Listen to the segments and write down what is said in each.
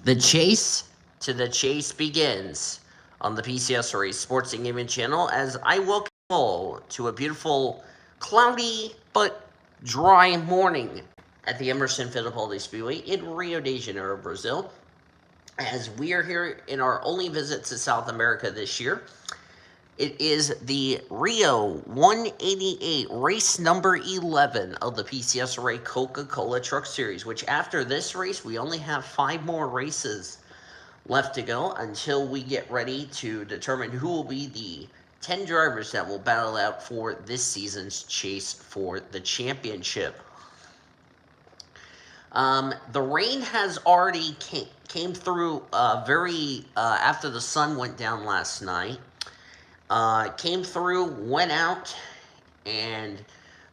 The chase to the chase begins on the PCSRA Sports and Gaming channel as I welcome you all to a beautiful, cloudy but dry morning at the Emerson Fittipaldi Speedway in Rio de Janeiro, Brazil. As we are here in our only visit to South America this year, it is the Rio 188 race number 11 of the PCSRA Coca-Cola Truck Series, which after this race, we only have 5 more races left to go until we get ready to determine who will be the 10 drivers that will battle out for this season's chase for the championship. The rain has already came through after the sun went down last night. Came through, went out, and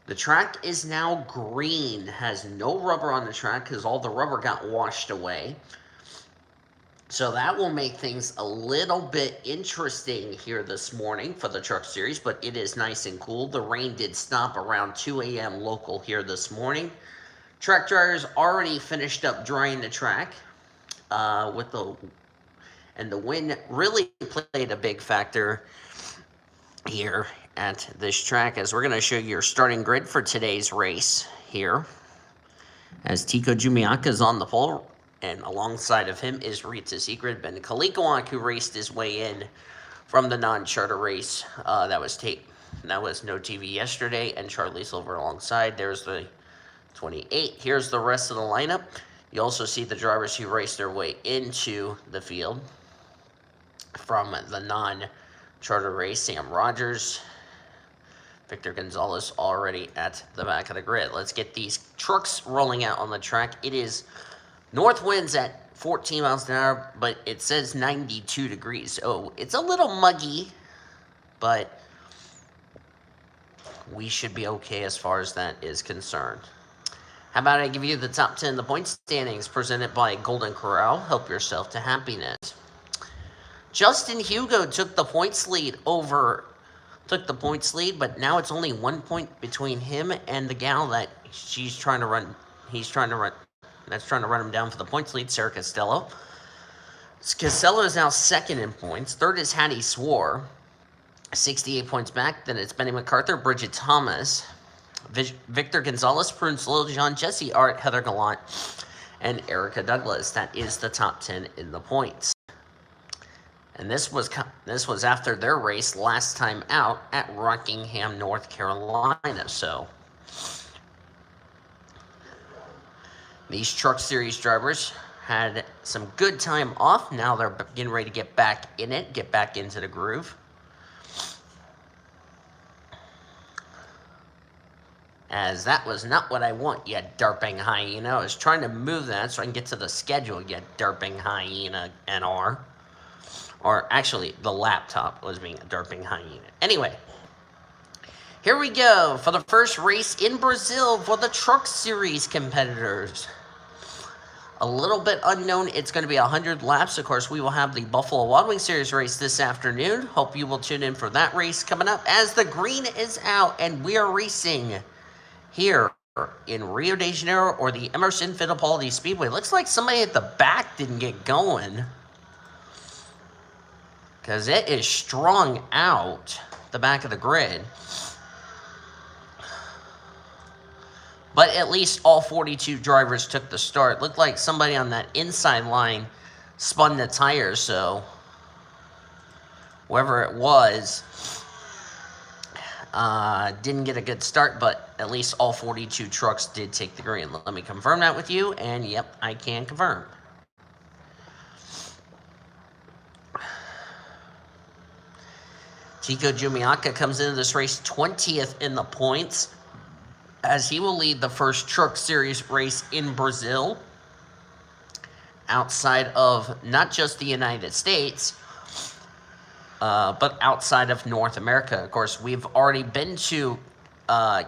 the track is now green. Has no rubber on the track because all the rubber got washed away. So that will make things a little bit interesting here this morning for the Truck Series, but it is nice and cool. The rain did stop around 2 a.m. local here this morning. Track drivers already finished up drying the track and the wind really played a big factor here at this track, as we're going to show you your starting grid for today's race here, as Tico Jumiaka is on the pole, and alongside of him is Rita Secret. Ben Kalikoak, who raced his way in from the non-charter race that was no TV yesterday, and Charlie Silver alongside. There's the 28. Here's the rest of the lineup. You also see the drivers who raced their way into the field from the non-charter race. Sam Rogers, Victor Gonzalez already at the back of the grid. Let's get these trucks rolling out on the track. It is north winds at 14 miles an hour, but it says 92 degrees. So it's a little muggy, but we should be okay as far as that is concerned. How about I give you the top 10 of the point standings presented by Golden Corral. Help yourself to happiness. Justin Hugo took the points lead, but now it's only 1 point between him and the gal that he's trying to run him down for the points lead, Sarah Costello. Costello is now second in points. Third is Hattie Swore, 68 points back. Then it's Benny MacArthur, Bridget Thomas, Victor Gonzalez, Prudence Littlejohn, Jesse Art, Heather Gallant, and Erica Douglas. That is the top 10 in the points. And this was after their race last time out at Rockingham, North Carolina. So these Truck Series drivers had some good time off. Now they're getting ready to get back in it, get back into the groove. As that was not what I want, you derping hyena. I was trying to move that so I can get to the schedule, you derping hyena NR. Or actually, the laptop was being a derping hyena. Anyway, here we go for the first race in Brazil for the Truck Series competitors. A little bit unknown. It's going to be 100 laps. Of course, we will have the Buffalo Wild Wings Series race this afternoon. Hope you will tune in for that race coming up as the green is out and we are racing here in Rio de Janeiro, or the Emerson Fittipaldi Speedway. Looks like somebody at the back didn't get going, because it is strung out the back of the grid. But at least all 42 drivers took the start. Looked like somebody on that inside line spun the tires, so whoever it was didn't get a good start, but at least all 42 trucks did take the green. Let me confirm that with you, and yep, I can confirm. Tico Jumiaka comes into this race 20th in the points, as he will lead the first Truck Series race in Brazil, outside of not just the United States, but outside of North America. Of course, we've already been to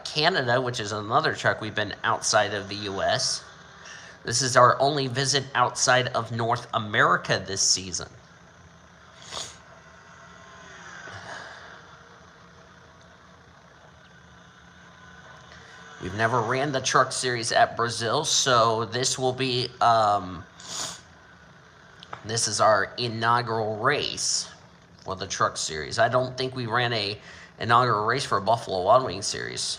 Canada, which is another track. We've been outside of the U.S. This is our only visit outside of North America this season. We've never ran the Truck Series at Brazil, so this will be This is our inaugural race for the Truck Series. I don't think we ran a inaugural race for a Buffalo Wild Wings series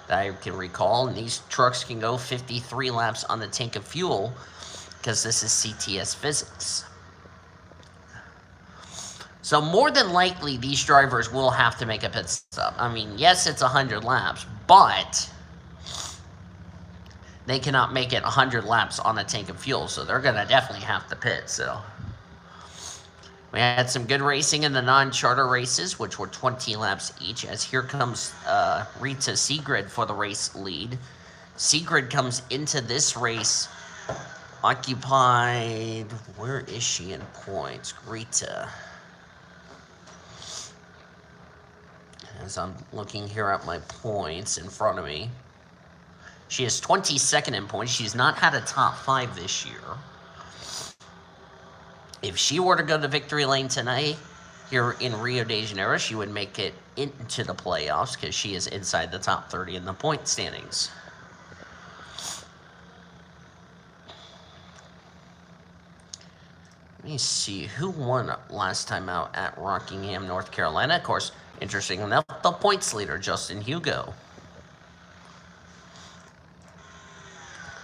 that I can recall. And these trucks can go 53 laps on the tank of fuel because this is CTS physics. So more than likely, these drivers will have to make a pit stop. I mean, yes, it's 100 laps, but they cannot make it 100 laps on a tank of fuel, so they're going to definitely have to pit. So we had some good racing in the non-charter races, which were 20 laps each, as here comes Rita Seegrid for the race lead. Seegrid comes into this race occupied, where is she in points? Rita. As I'm looking here at my points in front of me, she is 22nd in points. She's not had a top 5 this year. If she were to go to victory lane tonight here in Rio de Janeiro, she would make it into the playoffs because she is inside the top 30 in the point standings. Let me see who won last time out at Rockingham, North Carolina. Of course, interesting enough, the points leader, Justin Hugo.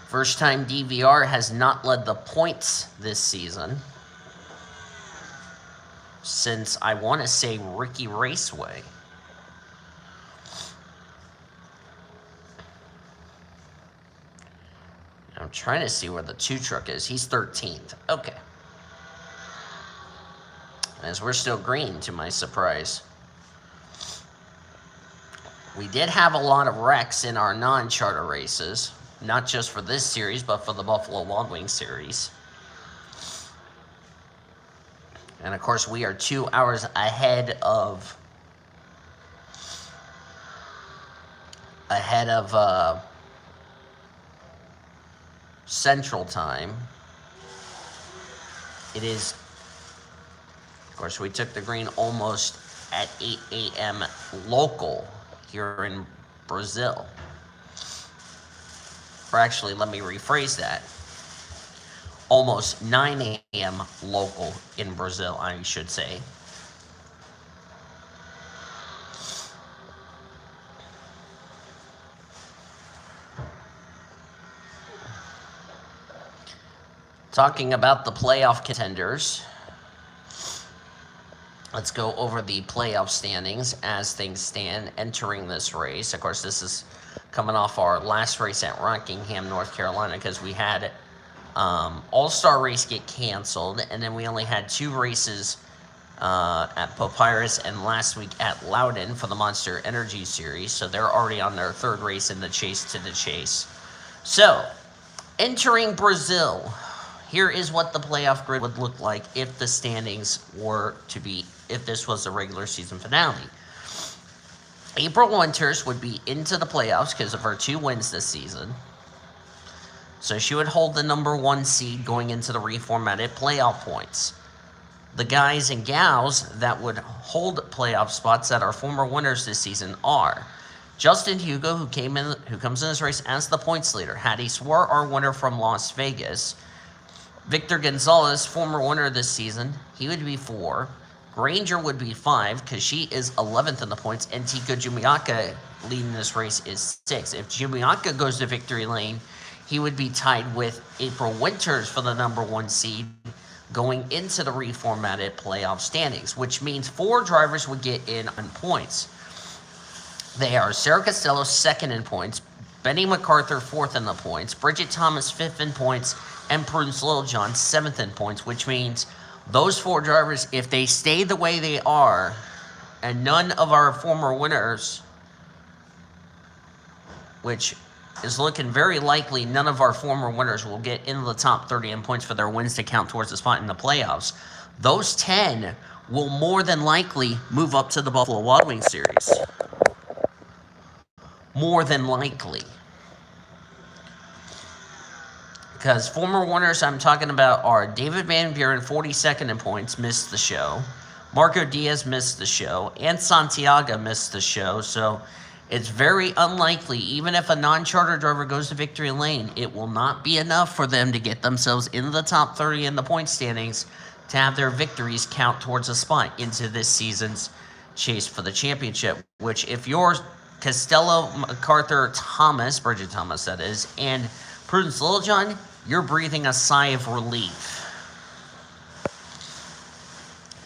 First time DVR has not led the points this season since, I want to say, Ricky Raceway. I'm trying to see where the 2 truck is. He's 13th. Okay. As we're still green, to my surprise. We did have a lot of wrecks in our non-charter races. Not just for this series, but for the Buffalo Wild Wings series. And of course, we are 2 hours ahead of Central Time. It is, of course, we took the green almost at 8 a.m. local here in Brazil. Or actually, let me rephrase that. Almost 9 a.m. local in Brazil, I should say. Talking about the playoff contenders, let's go over the playoff standings as things stand entering this race. Of course, this is coming off our last race at Rockingham, North Carolina, because we had All-Star race get canceled, and then we only had 2 races at Papyrus and last week at Loudon for the Monster Energy Series, so they're already on their 3rd race in the Chase to the Chase. So, entering Brazil, here is what the playoff grid would look like if the standings were to be, if this was the regular season finale. April Winters would be into the playoffs because of her 2 wins this season. So she would hold the number 1 seed going into the reformatted playoff points. The guys and gals that would hold playoff spots that are former winners this season are Justin Hugo, who comes in this race as the points leader. Hattie Swore, our winner from Las Vegas. Victor Gonzalez, former winner this season, he would be 4. Granger would be 5 because she is 11th in the points, and Tico Jumiaka leading this race is 6. If Jumiaka goes to victory lane, he would be tied with April Winters for the number 1 seed going into the reformatted playoff standings, which means 4 drivers would get in on points. They are Sarah Costello, 2nd in points, Benny MacArthur, 4th in the points, Bridget Thomas, 5th in points, and Prudence Littlejohn, 7th in points, which means those 4 drivers, if they stay the way they are, and none of our former winners, which is looking very likely, none of our former winners will get into the top 30 in points for their wins to count towards the spot in the playoffs. Those 10 will more than likely move up to the Buffalo Wild Wings series. More than likely. Because former winners I'm talking about are David Van Buren, 42nd in points, missed the show. Marco Diaz missed the show. And Santiago missed the show. So It's very unlikely, even if a non-charter driver goes to victory lane, it will not be enough for them to get themselves into the top 30 in the point standings to have their victories count towards a spot into this season's chase for the championship, which if you're Costello, MacArthur, Thomas, Bridget Thomas that is, and Prudence Littlejohn, you're breathing a sigh of relief.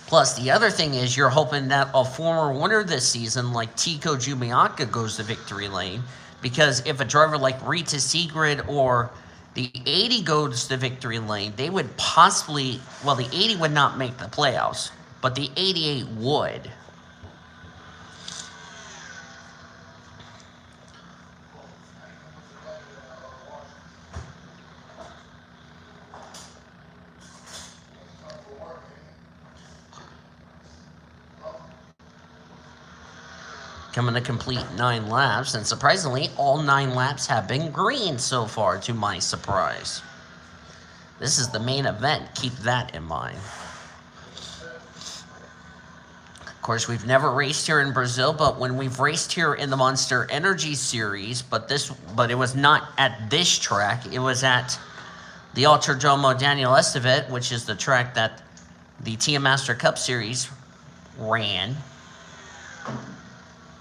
Plus, the other thing is you're hoping that a former winner this season, like Tico Jumiaka, goes to victory lane. Because if a driver like Rita Sigrid or the 80 goes to victory lane, they would possibly, well, the 80 would not make the playoffs, but the 88 would. Coming to complete 9 laps, and surprisingly, all 9 laps have been green so far, to my surprise. This is the main event, keep that in mind. Of course, we've never raced here in Brazil, but when we've raced here in the Monster Energy Series, but it was not at this track, it was at the Autodromo Daniel Estevet, which is the track that the TM Master Cup Series ran.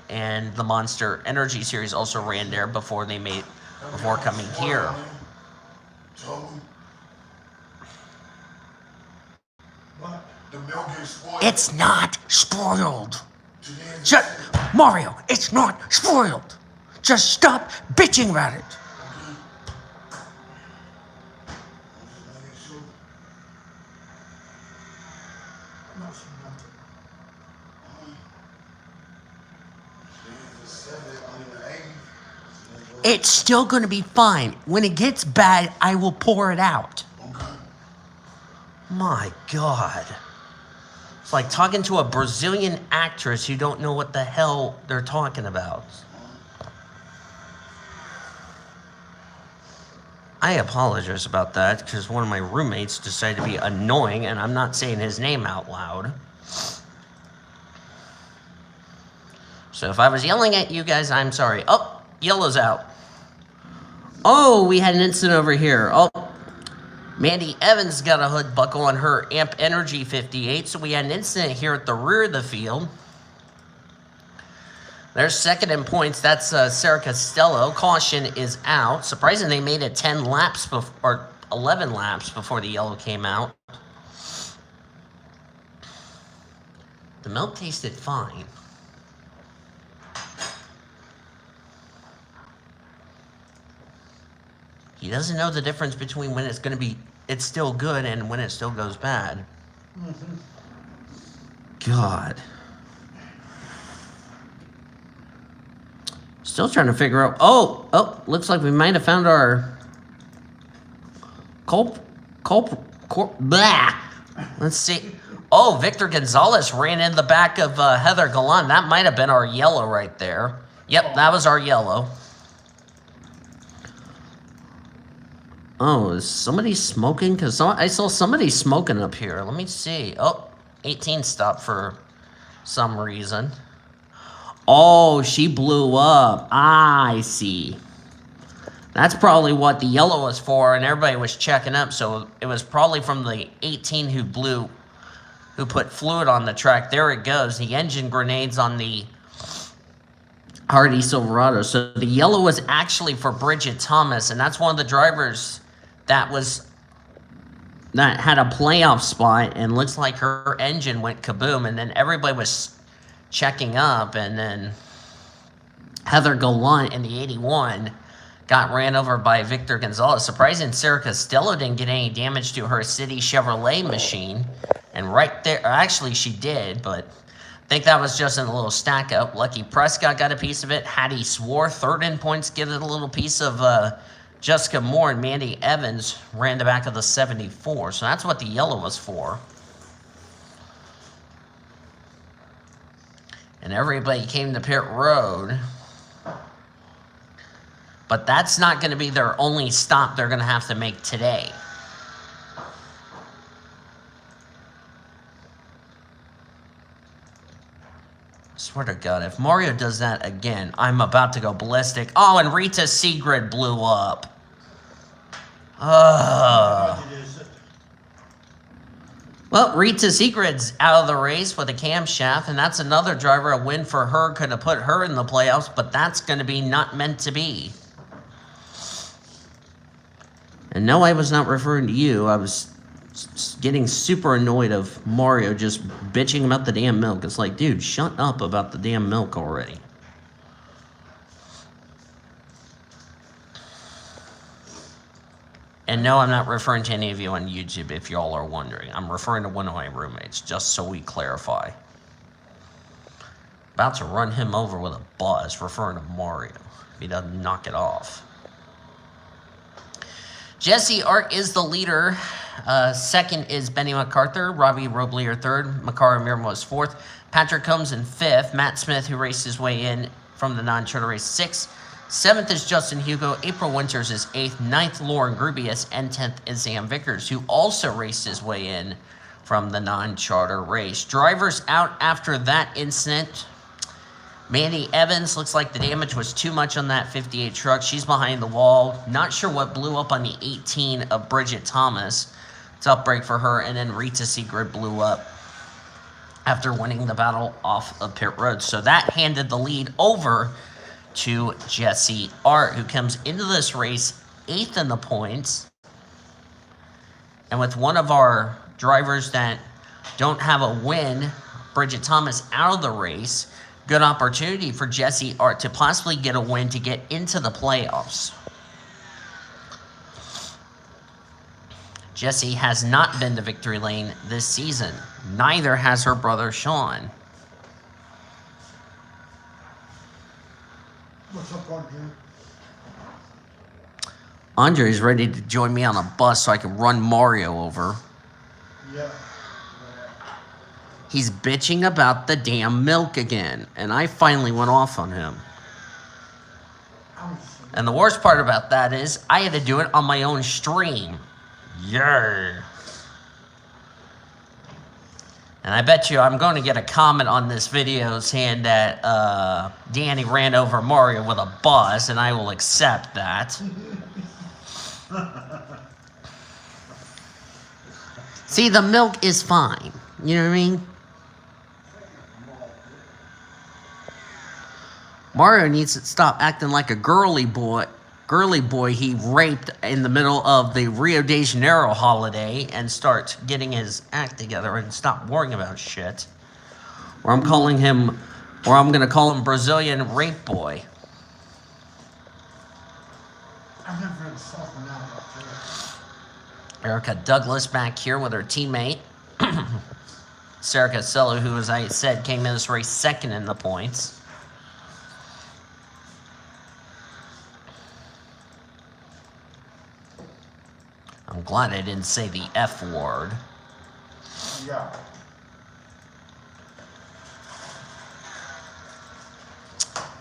And the Monster Energy Series also ran there before coming here. It's not spoiled. Mario, it's not spoiled. Just stop bitching about it. It's still going to be fine. When it gets bad, I will pour it out. Okay. My God. It's like talking to a Brazilian actress who don't know what the hell they're talking about. I apologize about that because one of my roommates decided to be annoying, and I'm not saying his name out loud. So if I was yelling at you guys, I'm sorry. Oh, yellow's out. Oh, we had an incident over here. Oh, Mandy Evans got a hood buckle on her Amp Energy 58, so we had an incident here at the rear of the field. There's second in points. That's Sarah Costello. Caution is out. Surprising they made it 10 laps or 11 laps before the yellow came out. The milk tasted fine. He doesn't know the difference between when it's still good and when it still goes bad. Mm-hmm. God. Still trying to figure out. Oh, looks like we might have found our blah. Let's see. Oh, Victor Gonzalez ran in the back of Heather Gallant. That might have been our yellow right there. Yep, that was our yellow. Oh, is somebody smoking? Because I saw somebody smoking up here. Let me see. Oh, 18 stopped for some reason. Oh, she blew up. I see. That's probably what the yellow was for, and everybody was checking up. So it was probably from the 18 who put fluid on the track. There it goes. The engine grenades on the Hardy Silverado. So the yellow was actually for Bridget Thomas, and that's one of the drivers that had a playoff spot, and looks like her engine went kaboom, and then everybody was checking up, and then Heather Gallant in the 81 got ran over by Victor Gonzalez. Surprising Sarah Costello didn't get any damage to her City Chevrolet machine, and right there, actually she did, but I think that was just in a little stack up. Lucky Prescott got a piece of it. Hattie Swore, third in points, get a little piece of Jessica Moore, and Mandy Evans ran the back of the 74. So that's what the yellow was for. And everybody came to pit road. But that's not going to be their only stop they're going to have to make today. swear to God, if Mario does that again, I'm about to go ballistic. Oh, and Rita Sigrid blew up. Well, Rita Sigrid's out of the race with a camshaft, and that's another driver. A win for her could have put her in the playoffs, but that's going to be not meant to be. And no, I was not referring to you. I was getting super annoyed of Mario just bitching about the damn milk. It's like, dude, shut up about the damn milk already. And no, I'm not referring to any of you on YouTube, if y'all are wondering. I'm referring to one of my roommates, just so we clarify. About to run him over with a bus, referring to Mario, if he doesn't knock it off. Jesse Art is the leader. Second is Benny MacArthur. Robbie Roblier third. Makara Mirmo is fourth. Patrick Combs in fifth. Matt Smith, who raced his way in from the non-charter race, sixth. Seventh is Justin Hugo. April Winters is eighth. Ninth, Lauren Grubius. And 10th is Sam Vickers, who also raced his way in from the non-charter race. Drivers out after that incident. Mandy Evans, looks like the damage was too much on that 58 truck. She's behind the wall. Not sure what blew up on the 18 of Bridget Thomas. Tough break for her. And then Rita Sigrid blew up after winning the battle off of pit road. So that handed the lead over to Jesse Art, who comes into this race 8th in the points. And with one of our drivers that don't have a win, Bridget Thomas, out of the race, good opportunity for Jesse Art to possibly get a win to get into the playoffs. Jessie has not been to victory lane this season. Neither has her brother Sean. What's up, Andre? Andre's ready to join me on a bus so I can run Mario over. Yeah. He's bitching about the damn milk again, and I finally went off on him. And the worst part about that is I had to do it on my own stream. Yay. And I bet you I'm going to get a comment on this video saying that Danny ran over Mario with a bus, and I will accept that. See, the milk is fine. You know what I mean? Mario needs to stop acting like a girly boy he raped in the middle of the Rio de Janeiro holiday and start getting his act together and stop worrying about shit. Or I'm going to call him Brazilian rape boy. I've never had a soft one out there. Erica Douglas back here with her teammate. Sarah Costello, who, as I said, came in this race second in the points. I'm glad I didn't say the F word. Yeah.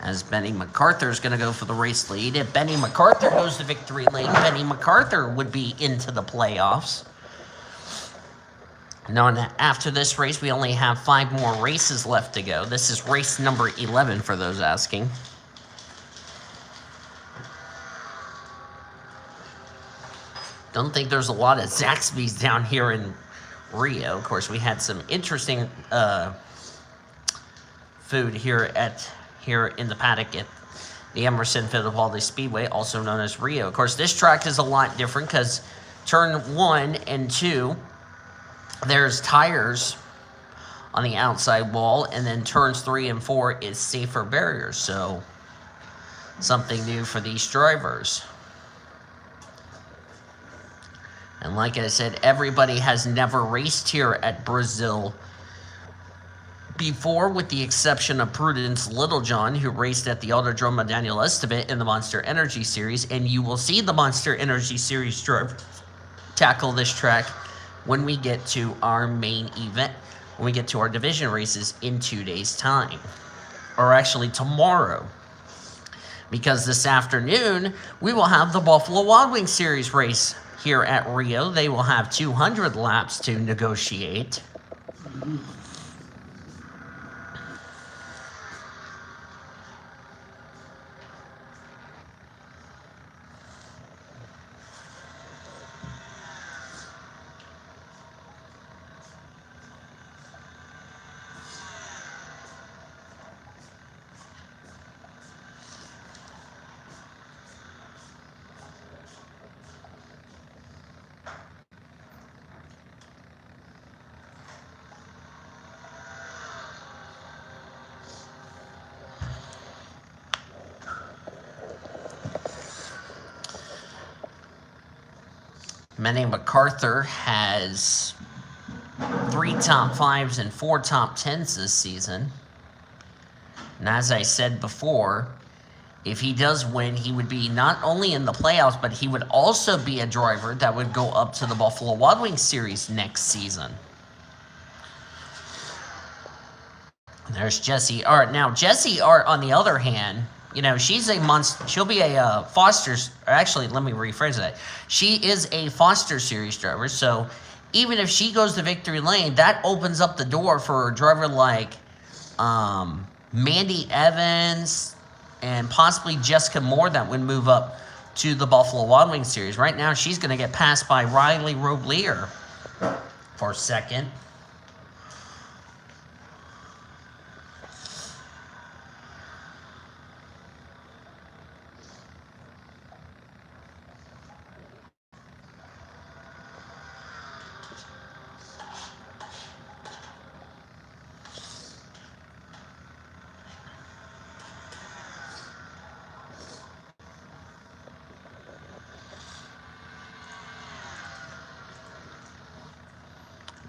As Benny MacArthur is going to go for the race lead. If Benny MacArthur goes to victory lane, Benny MacArthur would be into the playoffs. Knowing that after this race, we only have 5 more races left to go. This is race number 11 for those asking. Don't think there's a lot of Zaxby's down here in Rio. Of course, we had some interesting food here in the paddock at the Emerson Fittipaldi Speedway, also known as Rio. Of course, this track is a lot different because turn 1 and 2, there's tires on the outside wall, and then turns 3 and 4 is safer barriers. So something new for these drivers. And like I said, everybody has never raced here at Brazil before, with the exception of Prudence Littlejohn, who raced at the Autodrome Daniel Estevez in the Monster Energy Series. And you will see the Monster Energy Series driver tackle this track when we get to our main event, when we get to our division races in 2 days' time. Or actually tomorrow. Because this afternoon, we will have the Buffalo Wild Wings Series race here at Rio. They will have 200 laps to negotiate. Manny MacArthur has 3 top 5s and 4 top 10s this season. And as I said before, if he does win, he would be not only in the playoffs, but he would also be a driver that would go up to the Buffalo Wild Wings series next season. There's Jessie Art. Now, Jessie Art, on the other hand, you know, she's a monster. She'll be a Foster's. Actually, let me rephrase that. She is a Foster Series driver. So even if she goes to victory lane, that opens up the door for a driver like Mandy Evans and possibly Jessica Moore that would move up to the Buffalo Wild Wings series. Right now, she's going to get passed by Riley Roblier for second.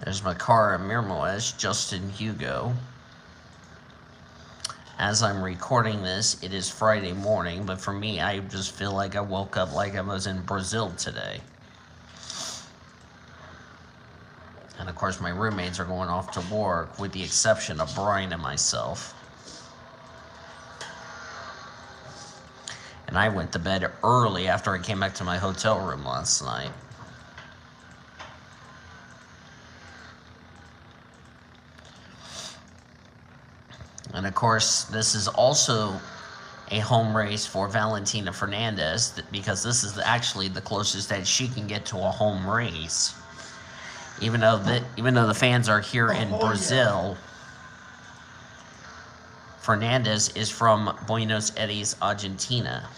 There's Makara Mirmoez, Justin Hugo. As I'm recording this, it is Friday morning, but for me, I just feel like I woke up like I was in Brazil today. And of course, my roommates are going off to work, with the exception of Brian and myself. And I went to bed early after I came back to my hotel room last night. And of course, this is also a home race for Valentina Fernandez, because this is actually the closest that she can get to a home race. Even though the fans are here in Brazil, Fernandez is from Buenos Aires, Argentina.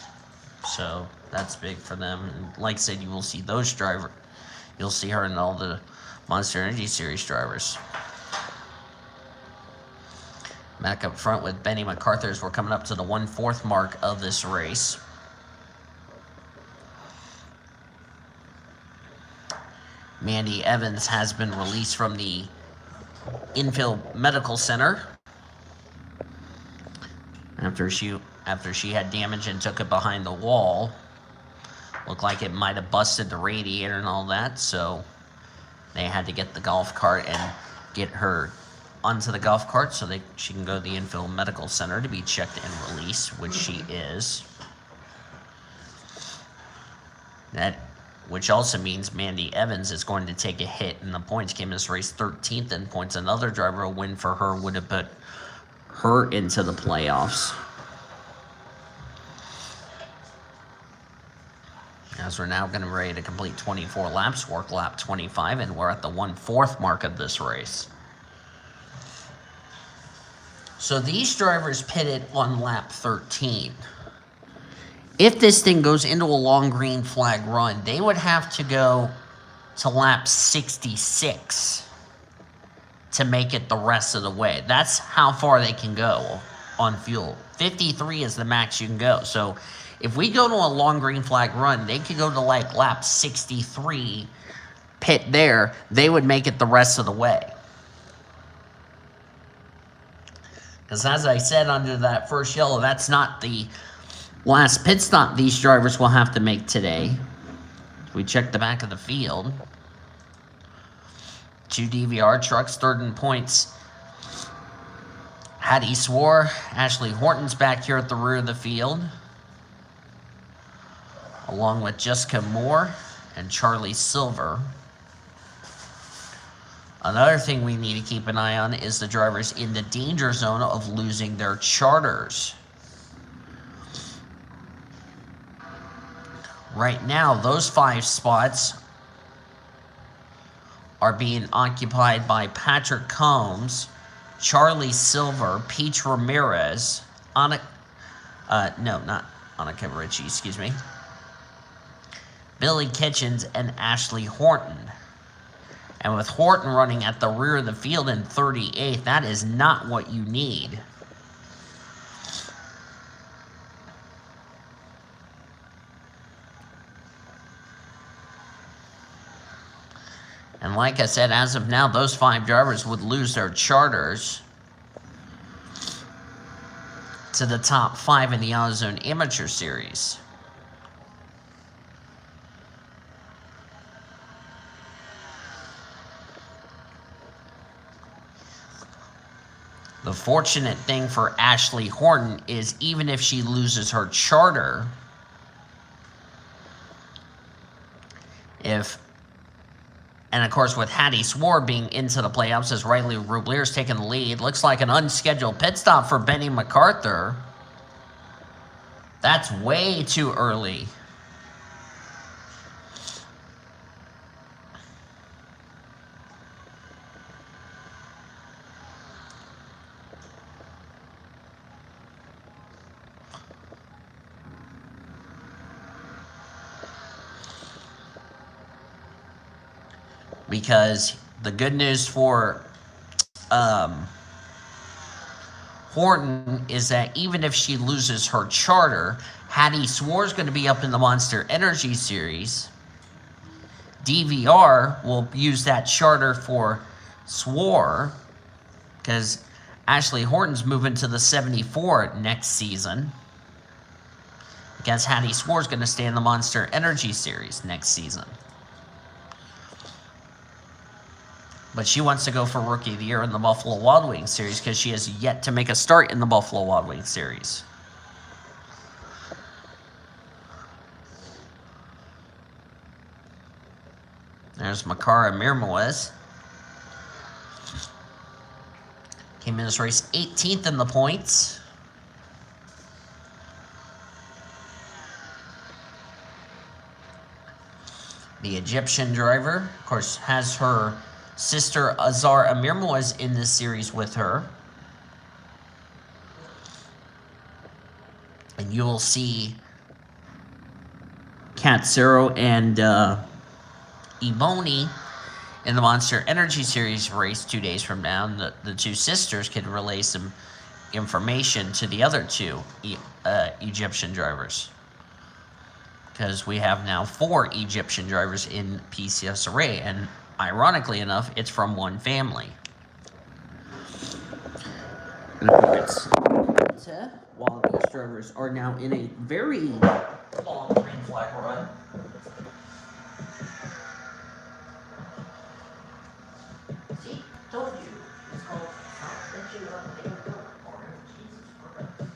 So that's big for them. And like I said, you will see those drivers. You'll see her in all the Monster Energy Series drivers. Back up front with Benny MacArthur as we're coming up to the 1/4 mark of this race. Mandy Evans has been released from the Infield Medical Center after she had damage and took it behind the wall. Looked like it might have busted the radiator and all that, so they had to get the golf cart and get her onto the golf cart so she can go to the Infield Medical Center to be checked and released, which she is. Which also means Mandy Evans is going to take a hit in the points game. This race 13th in points. Another driver, a win for her would have put her into the playoffs. As we're now going to be ready to complete 24 laps, work lap 25, and we're at the 1/4 mark of this race. So these drivers pitted on lap 13. If this thing goes into a long green flag run, they would have to go to lap 66 to make it the rest of the way. That's how far they can go on fuel. 53 is the max you can go. So if we go to a long green flag run, they could go to like lap 63, pit there. They would make it the rest of the way. Because as I said under that first yellow, that's not the last pit stop these drivers will have to make today. We check the back of the field. 2 DVR trucks, third in points. Hattie Swore, Ashley Horton's back here at the rear of the field, along with Jessica Moore and Charlie Silver. Another thing we need to keep an eye on is the drivers in the danger zone of losing their charters. Right now, those 5 spots are being occupied by Patrick Combs, Charlie Silver, Peach Ramirez, not Annika Ritchie, excuse me, Billy Kitchens, and Ashley Horton. And with Horton running at the rear of the field in 38th, that is not what you need. And like I said, as of now, those 5 drivers would lose their charters to the top 5 in the AutoZone Amateur Series. The fortunate thing for Ashley Horton is even if she loses her charter, and of course with Hattie Swore being into the playoffs as Riley Roublier's taking the lead, looks like an unscheduled pit stop for Benny MacArthur. That's way too early. Because the good news for Horton is that even if she loses her charter, Hattie Swore is going to be up in the Monster Energy Series. DVR will use that charter for Swore because Ashley Horton's moving to the 74 next season. Because Hattie Swore is going to stay in the Monster Energy Series next season. But she wants to go for Rookie of the Year in the Buffalo Wild Wings Series because she has yet to make a start in the Buffalo Wild Wings Series. There's Makara Mirmoez. Came in this race 18th in the points. The Egyptian driver, of course, has her sister Azar Amirmoez in this series with her. And you will see Katsuro and Ebony in the Monster Energy Series race 2 days from now. And the two sisters can relay some information to the other two Egyptian drivers. Because we have now 4 Egyptian drivers in PCSRA, and ironically enough, it's from one family. While these drivers are now in a very long green flag run. See, told you. It's called bitching about the damn door. Jesus Christ.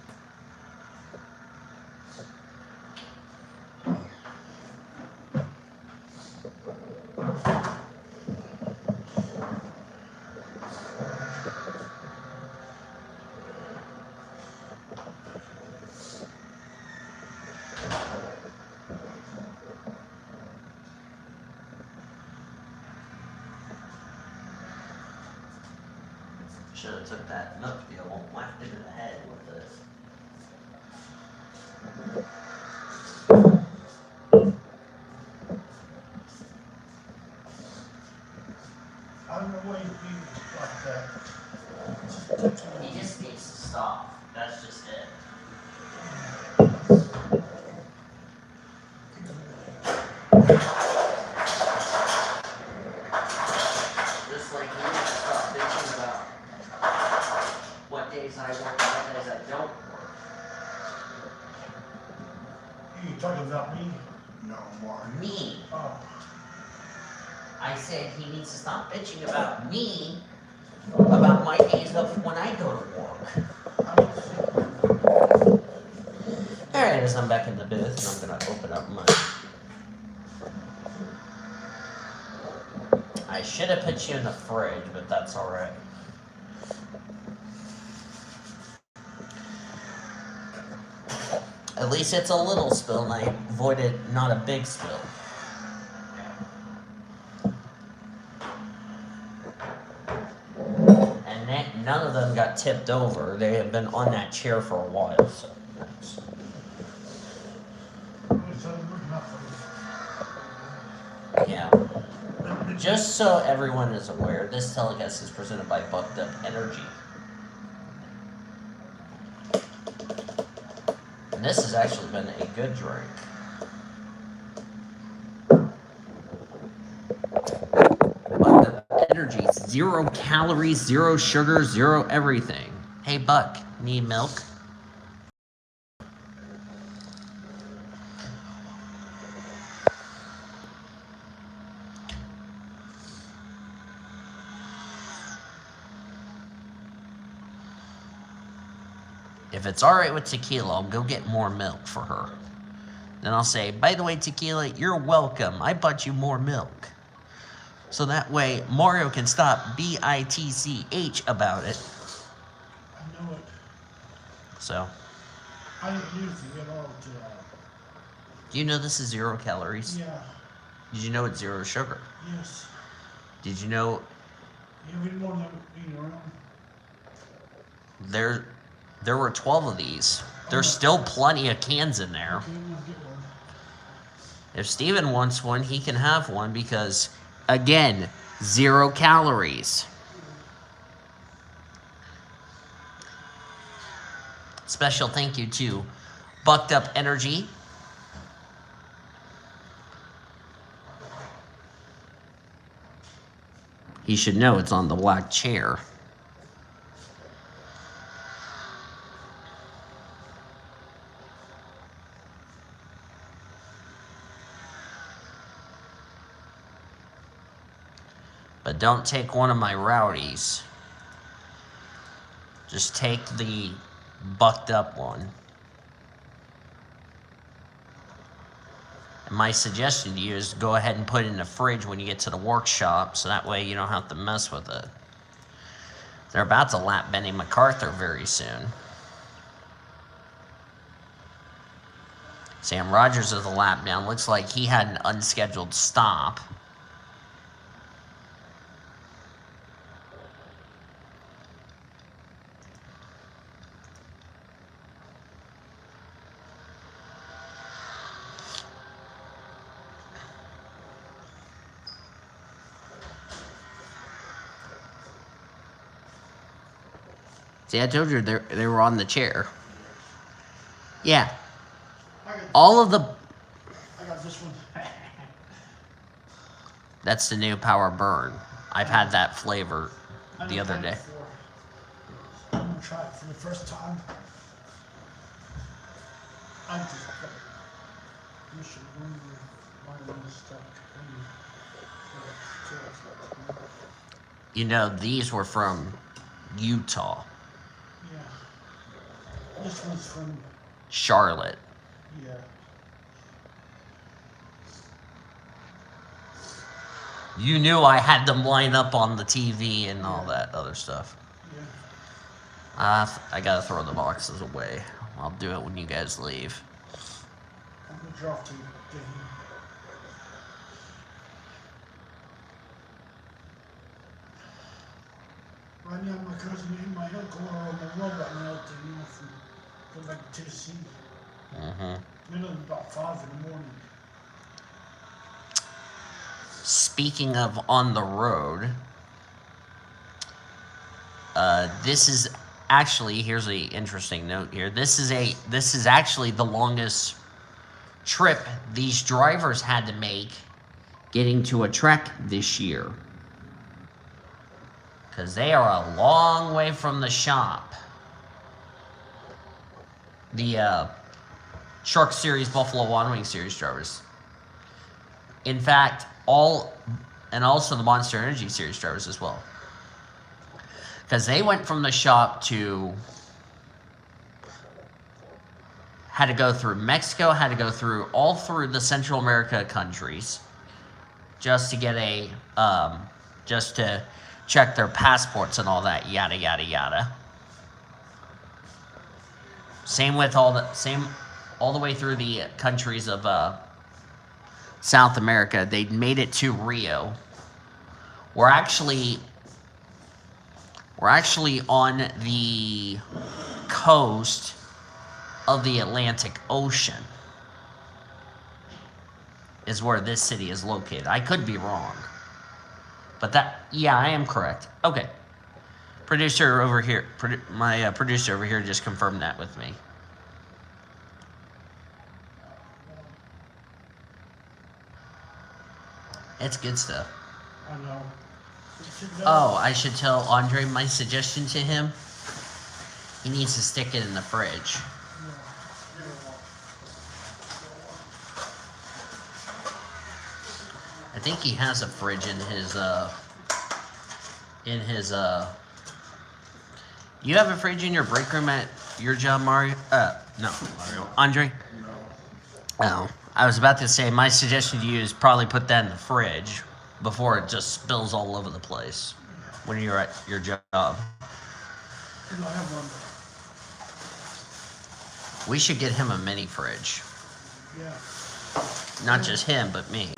Should have took that nut deal, whacked it in the head with this. I don't know why you feel like that. He just needs to stop. That's just it. Just like he needs to stop bitching about what days I work and what days I don't work. You talking about me? No, Martin. Me. Oh. I said he needs to stop bitching about me, about my days of when I go to work. Alright, as I'm back in the booth, and I'm going to open up my... I should have put you in the fridge, but that's alright. At least it's a little spill, and I avoided not a big spill. And none of them got tipped over. They have been on that chair for a while, so... Yeah. Just so everyone is aware, this telecast is presented by Bucked Up Energy. And this has actually been a good drink. energy. 0 calories, 0 sugar, 0 everything. Hey, Buck, need milk? If it's alright with Tequila, I'll go get more milk for her. Then I'll say, by the way, Tequila, you're welcome. I bought you more milk. So that way, Mario can stop bitch about it. I know it. So, I didn't use it at all to, do you know this is 0 calories? yeah, Did you know it's 0 sugar? yes. Did you know Yeah, we didn't want to eat our own. there were 12 of these? There's still plenty of cans in there. Okay, we'll get one. If Steven wants one, he can have one because, again, 0 calories. Special thank you to Bucked Up Energy. He should know it's on the black chair. But don't take one of my rowdies. Just take the bucked up one. And my suggestion to you is go ahead and put it in the fridge when you get to the workshop, so that way you don't have to mess with it. They're about to lap Benny MacArthur very soon. Sam Rogers is a lap down. Looks like he had an unscheduled stop. See, I told you they were on the chair. Yeah. All of the... I got this one. That's the new Power Burn. I've had that flavor the other day. I'm going to try it for the first time. I just got you should remember vitamin stuff. You know, these were from Utah. Yeah. This one's from Charlotte. yeah. You knew I had them line up on the TV and all that other stuff. Yeah. I gotta throw the boxes away. I'll do it when you guys leave. I'm going to drop to get him. Right now, my cousin and my uncle are on the robot now to, you know, from back to Tennessee. Middle of about 5 in the morning. Speaking of on the road, this is actually, here's the interesting note here. This is actually the longest trip these drivers had to make getting to a track this year. Because they are a long way from the shop. The Shark Series, Buffalo Wild Wing Series drivers. In fact, and also the Monster Energy Series drivers as well. Because they went from the shop had to go through Mexico, had to go through all through the Central America countries just to get just to check their passports and all that, yada, yada, yada. Same with all the way through the countries of South America. They made it to Rio. We're actually on the coast of the Atlantic Ocean is where this city is located. I could be wrong. But yeah, I am correct. Okay. Producer over here, my producer over here just confirmed that with me. It's good stuff. I know. Oh, I should tell Andre my suggestion to him. He needs to stick it in the fridge. I think he has a fridge in his You have a fridge in your break room at your job, Mario? No, Mario. Andre? No. Oh, I was about to say, my suggestion to you is probably put that in the fridge before it just spills all over the place when you're at your job. I have one. We should get him a mini fridge. Yeah. Not just him, but me.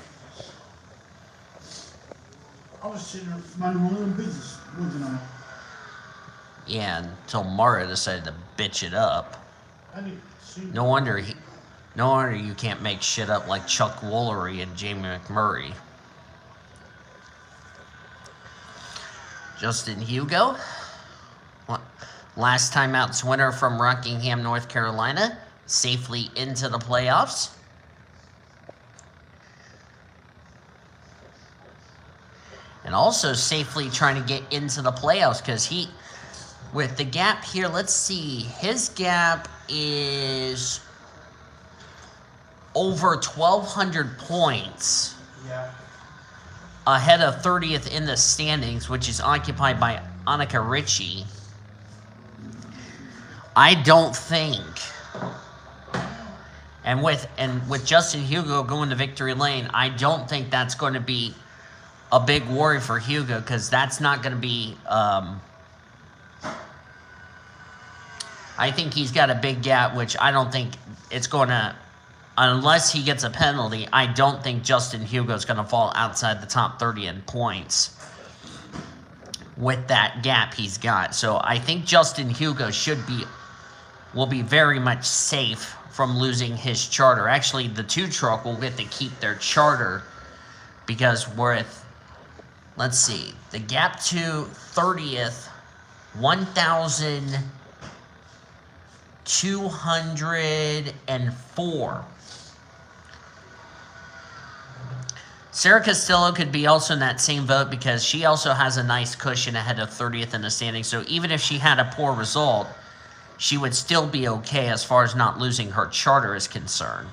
I was sitting there minding my own business, wasn't I? Yeah, until Mario decided to bitch it up. I didn't see. No wonder you can't make shit up like Chuck Woolery and Jamie McMurray. Justin Hugo, last time out's winner from Rockingham, North Carolina, safely into the playoffs. And also safely trying to get into the playoffs because with the gap here, let's see, his gap is over 1,200 points. Yeah. Ahead of 30th in the standings, which is occupied by Annika Ritchie. I don't think, and with Justin Hugo going to victory lane, I don't think that's going to be a big worry for Hugo because that's not going to be. I think he's got a big gap, which I don't think it's going to. Unless he gets a penalty, I don't think Justin Hugo's going to fall outside the top 30 in points with that gap he's got. So I think Justin Hugo will be very much safe from losing his charter. Actually, the 2 truck will get to keep their charter because let's see, the gap to 30th, 1,204. Sarah Costello could be also in that same vote because she also has a nice cushion ahead of 30th in the standings. So even if she had a poor result, she would still be okay as far as not losing her charter is concerned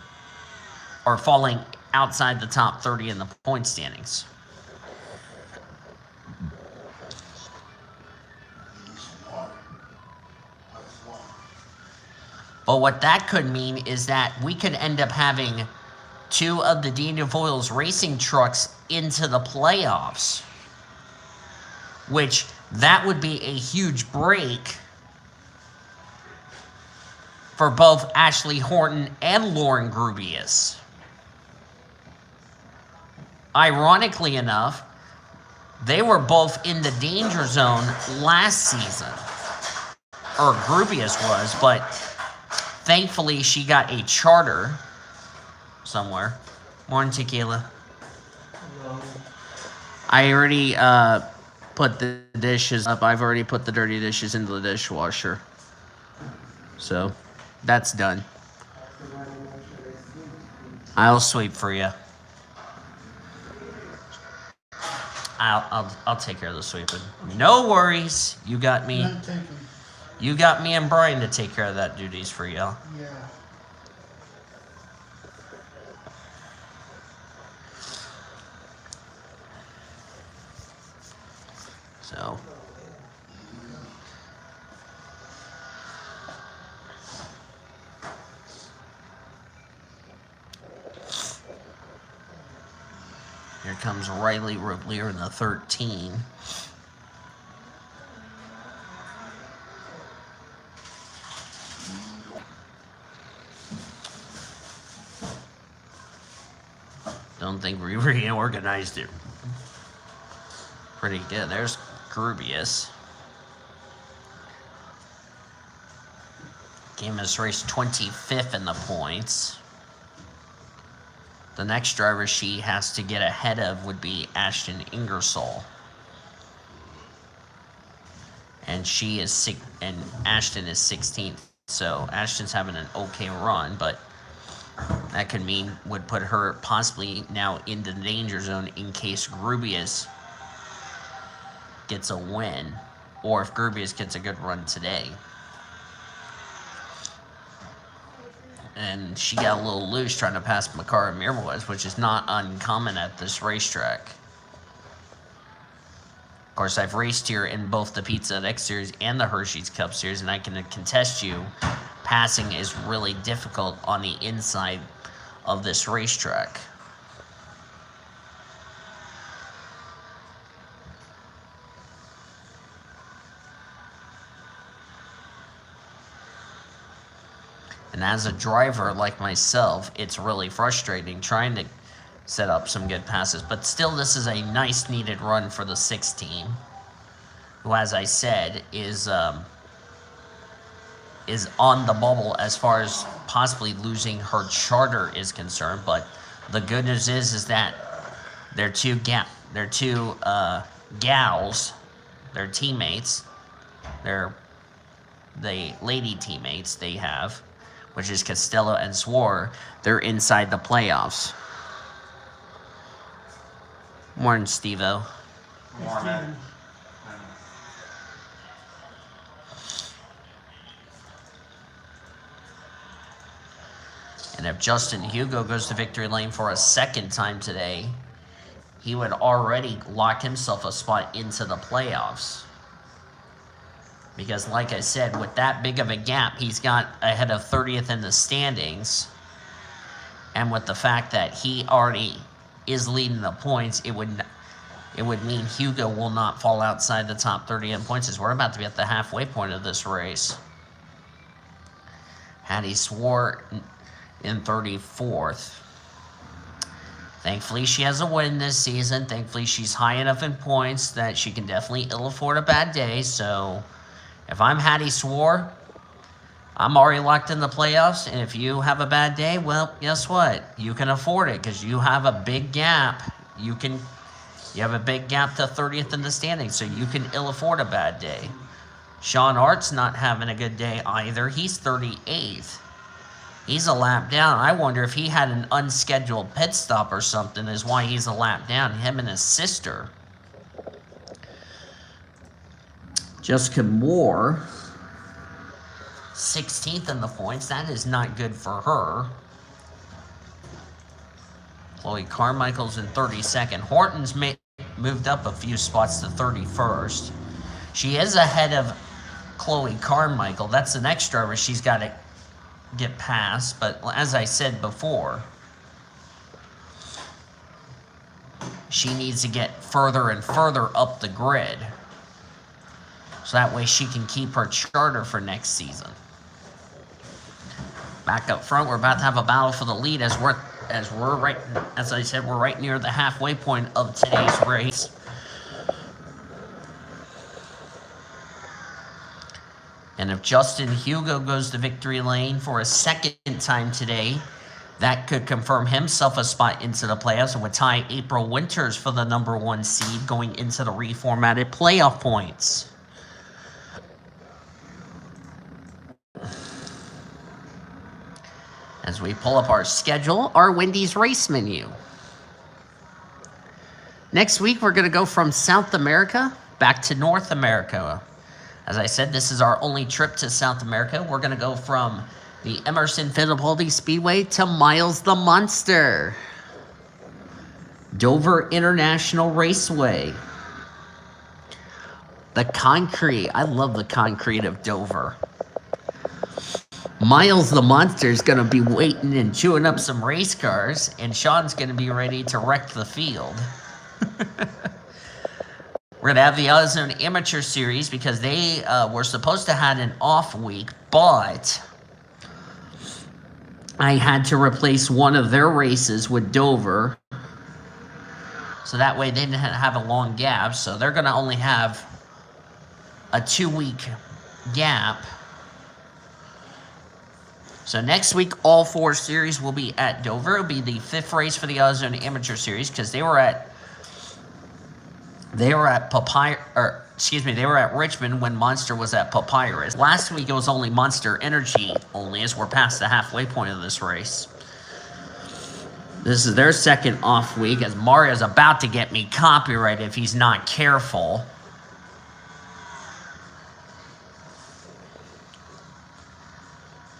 or falling outside the top 30 in the point standings. But what that could mean is that we could end up having 2 of the Daniel Voiles racing trucks into the playoffs, which that would be a huge break for both Ashley Horton and Lauren Grubius. Ironically enough, they were both in the danger zone last season, or Grubius was, but thankfully she got a charter somewhere. Morning, Tequila. Hello. I already put the dishes up. I've already put the dirty dishes into the dishwasher. So, that's done. I'll sweep for you. I'll take care of the sweeping. No worries. You got me. Not taking. You got me and Brian to take care of that duties for you. Yeah. So. Here comes Riley Roblier in the 13. Don't think we reorganized it pretty good. There's Grubius. Game is raced 25th in the points. The next driver she has to get ahead of would be Ashton Ingersoll. And Ashton is 16th. So Ashton's having an okay run, but that would put her possibly now into the danger zone in case Grubius gets a win, or if Grubius gets a good run today. And she got a little loose trying to pass Makara Mirwez, which is not uncommon at this racetrack. Of course, I've raced here in both the Pizza X Series and the Hershey's Cup Series, and I can contest you, passing is really difficult on the inside of this racetrack. And as a driver like myself, it's really frustrating trying to set up some good passes. But still, this is a nice needed run for the 6 team, who, as I said, is on the bubble as far as possibly losing her charter is concerned. But the good news is that their two gals, their teammates, the lady teammates they have, which is Costello and Swore, they're inside the playoffs. Morning, Steve-O. Morning. And if Justin Hugo goes to victory lane for a second time today, he would already lock himself a spot into the playoffs. Because like I said, with that big of a gap, he's got ahead of 30th in the standings. And with the fact that he already is leading the points, it would mean Hugo will not fall outside the top 30 in points, as we're about to be at the halfway point of this race. Hattie Swore in 34th. Thankfully, she has a win this season. Thankfully, she's high enough in points that she can definitely ill afford a bad day. So if I'm Hattie Swore, I'm already locked in the playoffs. And if you have a bad day, well, guess what? You can afford it because you have a big gap. You have a big gap to 30th in the standings, so you can ill afford a bad day. Sean Art's not having a good day either. He's 38th. He's a lap down. I wonder if he had an unscheduled pit stop or something is why he's a lap down. Him and his sister. Jessica Moore, 16th in the points. That is not good for her. Chloe Carmichael's in 32nd. Horton's moved up a few spots to 31st. She is ahead of Chloe Carmichael. That's the next driver she's got to get past. But as I said before, she needs to get further and further up the grid. So that way she can keep her charter for next season. Back up front, we're about to have a battle for the lead as I said, we're right near the halfway point of today's race. And if Justin Hugo goes to victory lane for a second time today, that could confirm himself a spot into the playoffs and would tie April Winters for the number 1 seed going into the reformatted playoff points. As we pull up our schedule, our Wendy's race menu. Next week, we're going to go from South America back to North America. As I said, this is our only trip to South America. We're going to go from the Emerson Fittipaldi Speedway to Miles the Monster. Dover International Raceway. The concrete. I love the concrete of Dover. Miles the Monster is going to be waiting and chewing up some race cars, and Sean's going to be ready to wreck the field. We're going to have the AutoZone Amateur Series because they were supposed to have an off week, but I had to replace one of their races with Dover. So that way they didn't have a long gap. So they're going to only have a 2-week gap. So next week, all 4 series will be at Dover. It'll be the 5th race for the AutoZone Amateur Series because they were at Richmond when Monster was at Papyrus. Last week it was only Monster Energy only, as we're past the halfway point of this race. This is their second off week, as Mario's about to get me copyrighted if he's not careful.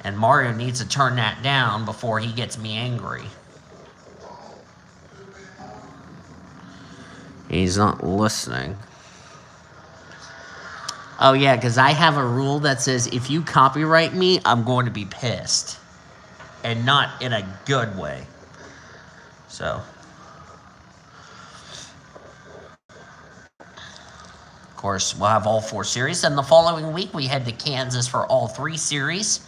And Mario needs to turn that down before he gets me angry. He's not listening. Oh yeah, because I have a rule that says if you copyright me, I'm going to be pissed. And not in a good way. So. Of course, we'll have all 4 series. And the following week, we head to Kansas for all 3 series.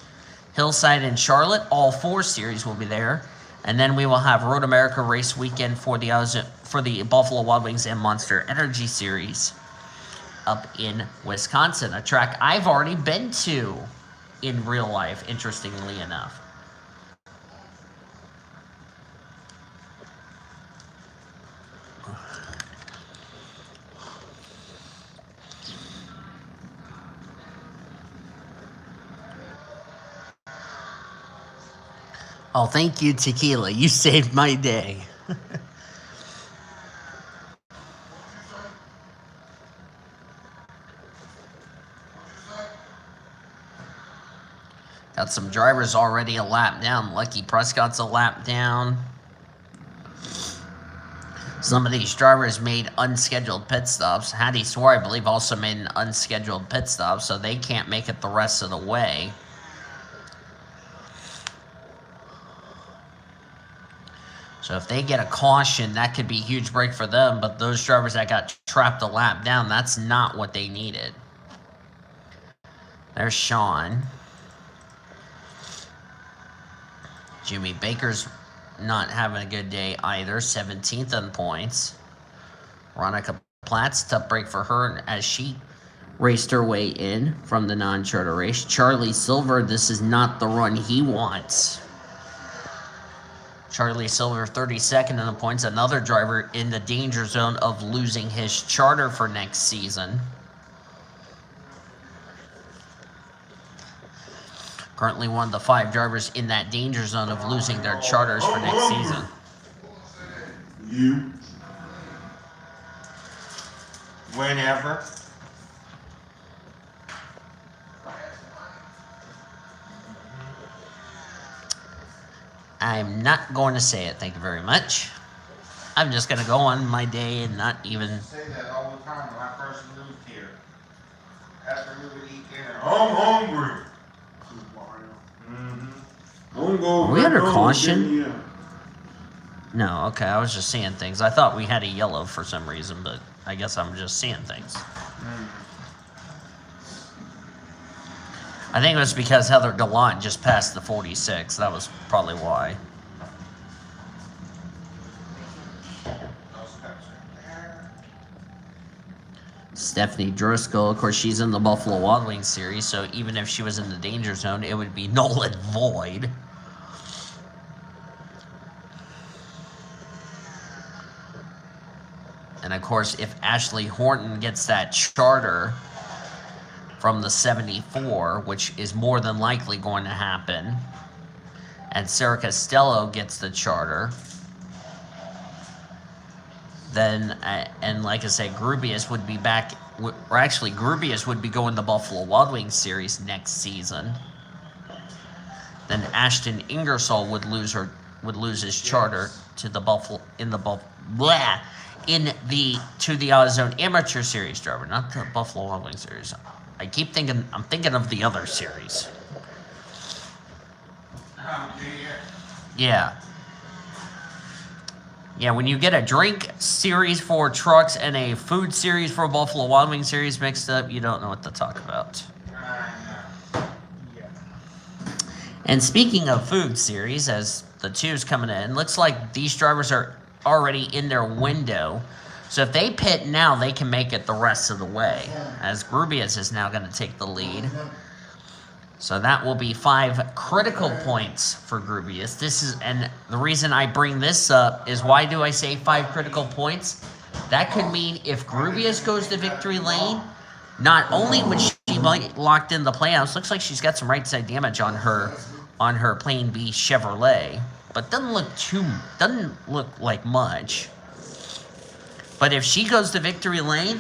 Hillside and Charlotte, all 4 series will be there. And then we will have Road America race weekend for the Buffalo Wild Wings and Monster Energy series up in Wisconsin, a track I've already been to in real life, interestingly enough. Oh, thank you, Tequila. You saved my day. Got some drivers already a lap down. Lucky Prescott's a lap down. Some of these drivers made unscheduled pit stops. Hattie Swore, I believe, also made an unscheduled pit stop, so they can't make it the rest of the way. So if they get a caution, that could be a huge break for them. But those drivers that got trapped a lap down, that's not what they needed. There's Sean. Jimmy Baker's not having a good day either. 17th in points. Veronica Platts, tough break for her as she raced her way in from the non-charter race. Charlie Silver, this is not the run he wants. Charlie Silver, 32nd in the points. Another driver in the danger zone of losing his charter for next season. Currently one of the 5 drivers in that danger zone of losing their charters for next season. You. Whenever. I'm not going to say it, thank you very much. I'm just going to go on my day and not even... I say that all the time when I first moved here. After we would eat dinner. I'm hungry. Are we under caution? No, okay, I was just seeing things. I thought we had a yellow for some reason, but I guess I'm just seeing things. I think it was because Heather Gallant just passed the 46. That was probably why. Stephanie Driscoll, of course, she's in the Buffalo Wild Wings series, so even if she was in the danger zone, it would be null and void. And of course, if Ashley Horton gets that charter from the 74, which is more than likely going to happen, and Sarah Costello gets the charter, then, and like I said, Grubius would be back, or actually Grubius would be going the Buffalo Wild Wings series next season. Then Ashton Ingersoll would lose his charter to the Buffalo to the AutoZone Amateur Series driver, not the Buffalo Wild Wings series. I'm thinking of the other series. Yeah. Yeah, when you get a drink series for trucks and a food series for a Buffalo Wild Wings series mixed up, you don't know what to talk about. And speaking of food series, as the 2's coming in, looks like these drivers are already in their window. So if they pit now, they can make it the rest of the way, as Grubius is now going to take the lead. So that will be 5 critical points for Grubius. And the reason I bring this up is, why do I say 5 critical points? That could mean if Grubius goes to victory lane, not only would she be locked in the playoffs, looks like she's got some right side damage on her Plane B Chevrolet, but doesn't look like much. But if she goes to victory lane,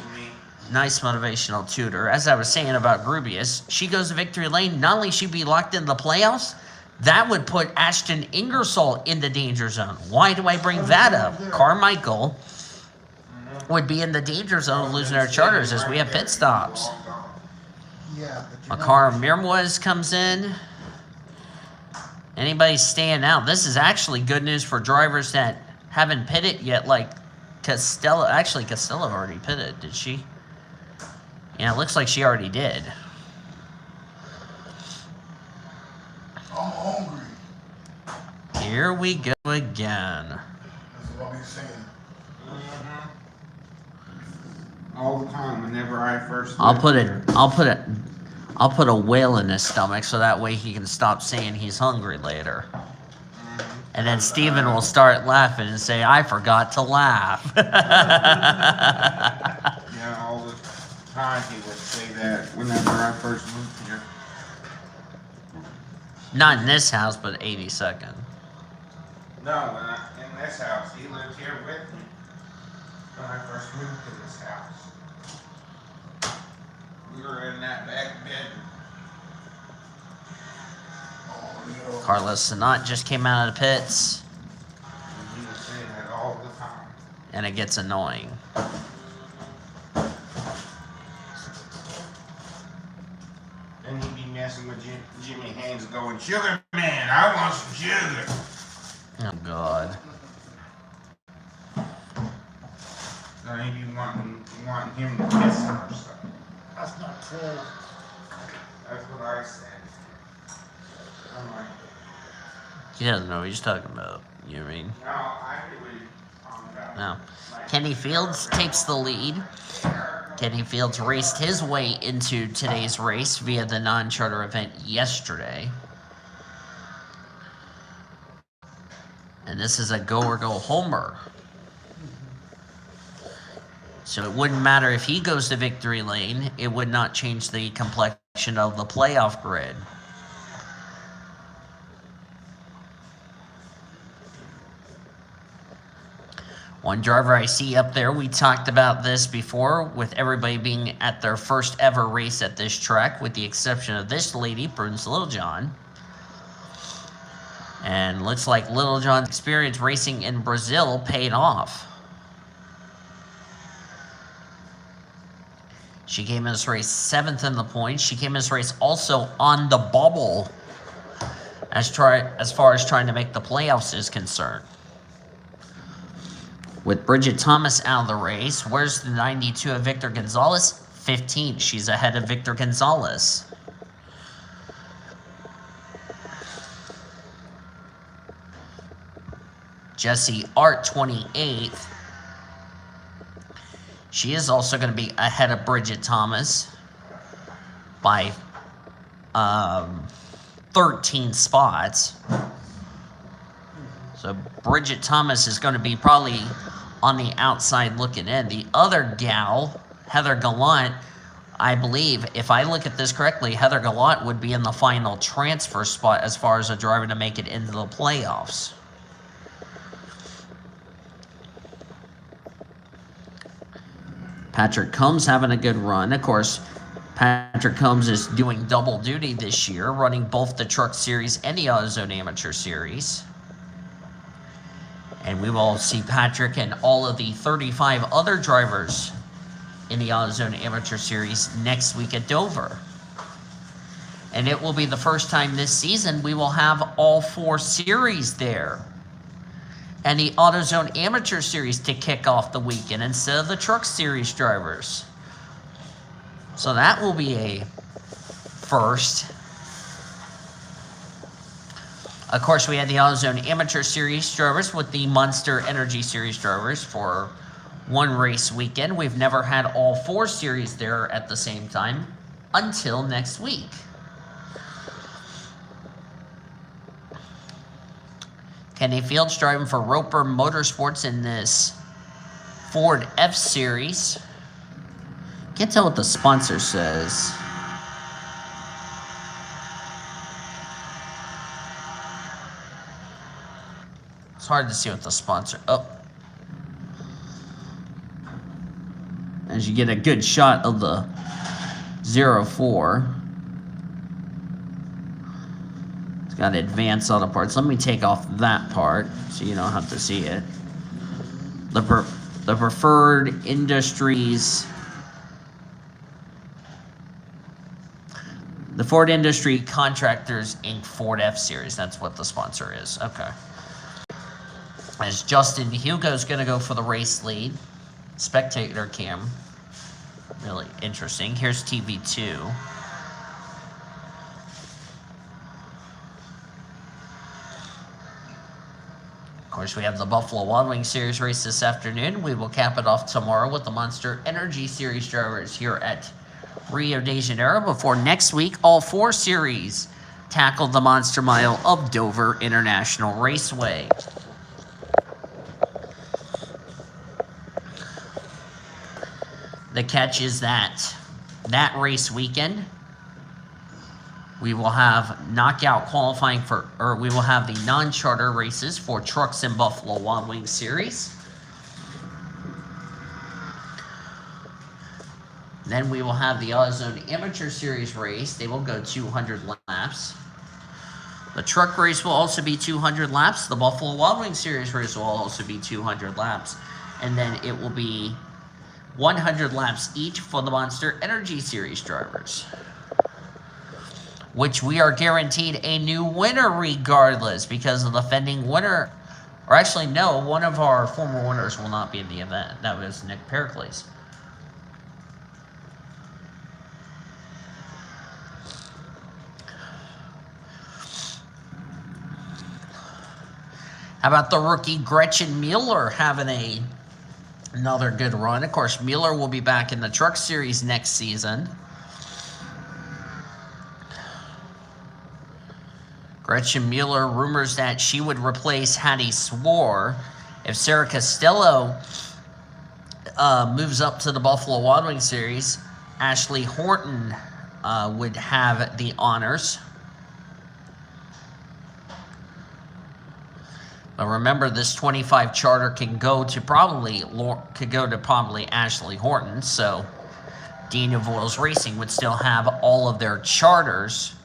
Nice motivational tutor. As I was saying about Grubius, she goes to victory lane. Not only she'd be locked in the playoffs, that would put Ashton Ingersoll in the danger zone. Why do I bring that up? Carmichael would be in the danger zone of losing our charters as we have pit stops. Yeah, but Makar Mirwez comes in. Anybody staying out? This is actually good news for drivers that haven't pitted yet, like Costello. Actually, Costello already pitted, did she? Yeah, it looks like she already did. I'm hungry. Here we go again. That's what I'm saying. All the time, whenever I first. I'll put a whale in his stomach so that way he can stop saying he's hungry later. And then Steven will start laughing and say, I forgot to laugh. Yeah, all the time he would say that whenever I first moved here. Not in this house, but 82nd. No, in this house. He lived here with me when I first moved to this house. We were in that back bedroom. Carlos Sinat just came out of the pits, And he was saying that all the time. and it gets annoying. Then he'd be messing with Jimmy Haynes going, Sugar Man, I want some sugar. Oh, God. So he'd be wanting him to kiss him or something. That's not true. That's what I said. I'm like, He doesn't know what he's talking about. You know what I mean? no, I knew what you were talking about. No. Kenny Fields takes the lead. Kenny Fields raced his way into today's race via the non-charter event yesterday. And this is a go or go homer. So it wouldn't matter if he goes to victory lane, it would not change the complexion of the playoff grid. One driver I see up there, we talked about this before, with everybody being at their first ever race at this track, with the exception of this lady, Prudence Littlejohn. And looks like Littlejohn's experience racing in Brazil paid off. She came in this race 7th in the points. She came in this race also on the bubble as far as trying to make the playoffs is concerned. With Bridget Thomas out of the race, where's the 92 of Victor Gonzalez? 15. She's ahead of Victor Gonzalez. Jessie Art, 28th. She is also going to be ahead of Bridget Thomas by 13 spots. So Bridget Thomas is going to be probably on the outside looking in. The other gal, Heather Gallant, I believe, if I look at this correctly, Heather Gallant would be in the final transfer spot as far as a driver to make it into the playoffs. Patrick Combs having a good run. Of course, Patrick Combs is doing double duty this year, running both the Truck Series and the AutoZone Amateur Series. And we will see Patrick and all of the 35 other drivers in the AutoZone Amateur Series next week at Dover. And it will be the first time this season we will have all 4 series there. And the AutoZone Amateur Series to kick off the weekend instead of the Truck Series drivers. So that will be a first. Of course, we had the AutoZone Amateur Series drivers with the Monster Energy Series drivers for one race weekend. We've never had all 4 series there at the same time until next week. Kenny Fields driving for Roper Motorsports in this Ford F-Series. Can't tell what the sponsor says. It's hard to see what the sponsor... Oh. as you get a good shot of the 04. It's got advanced auto parts. Let me take off that part so you don't have to see it. The preferred industries. The Ford Industry Contractors Inc. Ford F-Series. That's what the sponsor is. Okay. As Justin Hugo's going to go for the race lead. Spectator cam. Really interesting. Here's TV2. Of course, we have the Buffalo Wild Wings Series race this afternoon. We will cap it off tomorrow with the Monster Energy Series drivers here at Rio de Janeiro before next week all 4 series tackle the Monster Mile of Dover International Raceway. The catch is that race weekend we will have knockout qualifying we will have the non-charter races for trucks and Buffalo Wild Wings Series. Then we will have the AutoZone Amateur Series race. They will go 200 laps. The truck race will also be 200 laps. The Buffalo Wild Wings Series race will also be 200 laps. And then it will be 100 laps each for the Monster Energy Series drivers, which we are guaranteed a new winner regardless because of the defending winner. Or actually, no, one of our former winners will not be in the event. That was Nick Pericles. How about the rookie Gretchen Mueller having another good run? Of course, Mueller will be back in the Truck Series next season. Gretchen Mueller, rumors that she would replace Hattie Swore. If Sarah Costello moves up to the Buffalo Wild Wings Series, Ashley Horton would have the honors. But remember, this 25 charter can go to probably Ashley Horton, so Daniel Voiles Racing would still have all of their charters.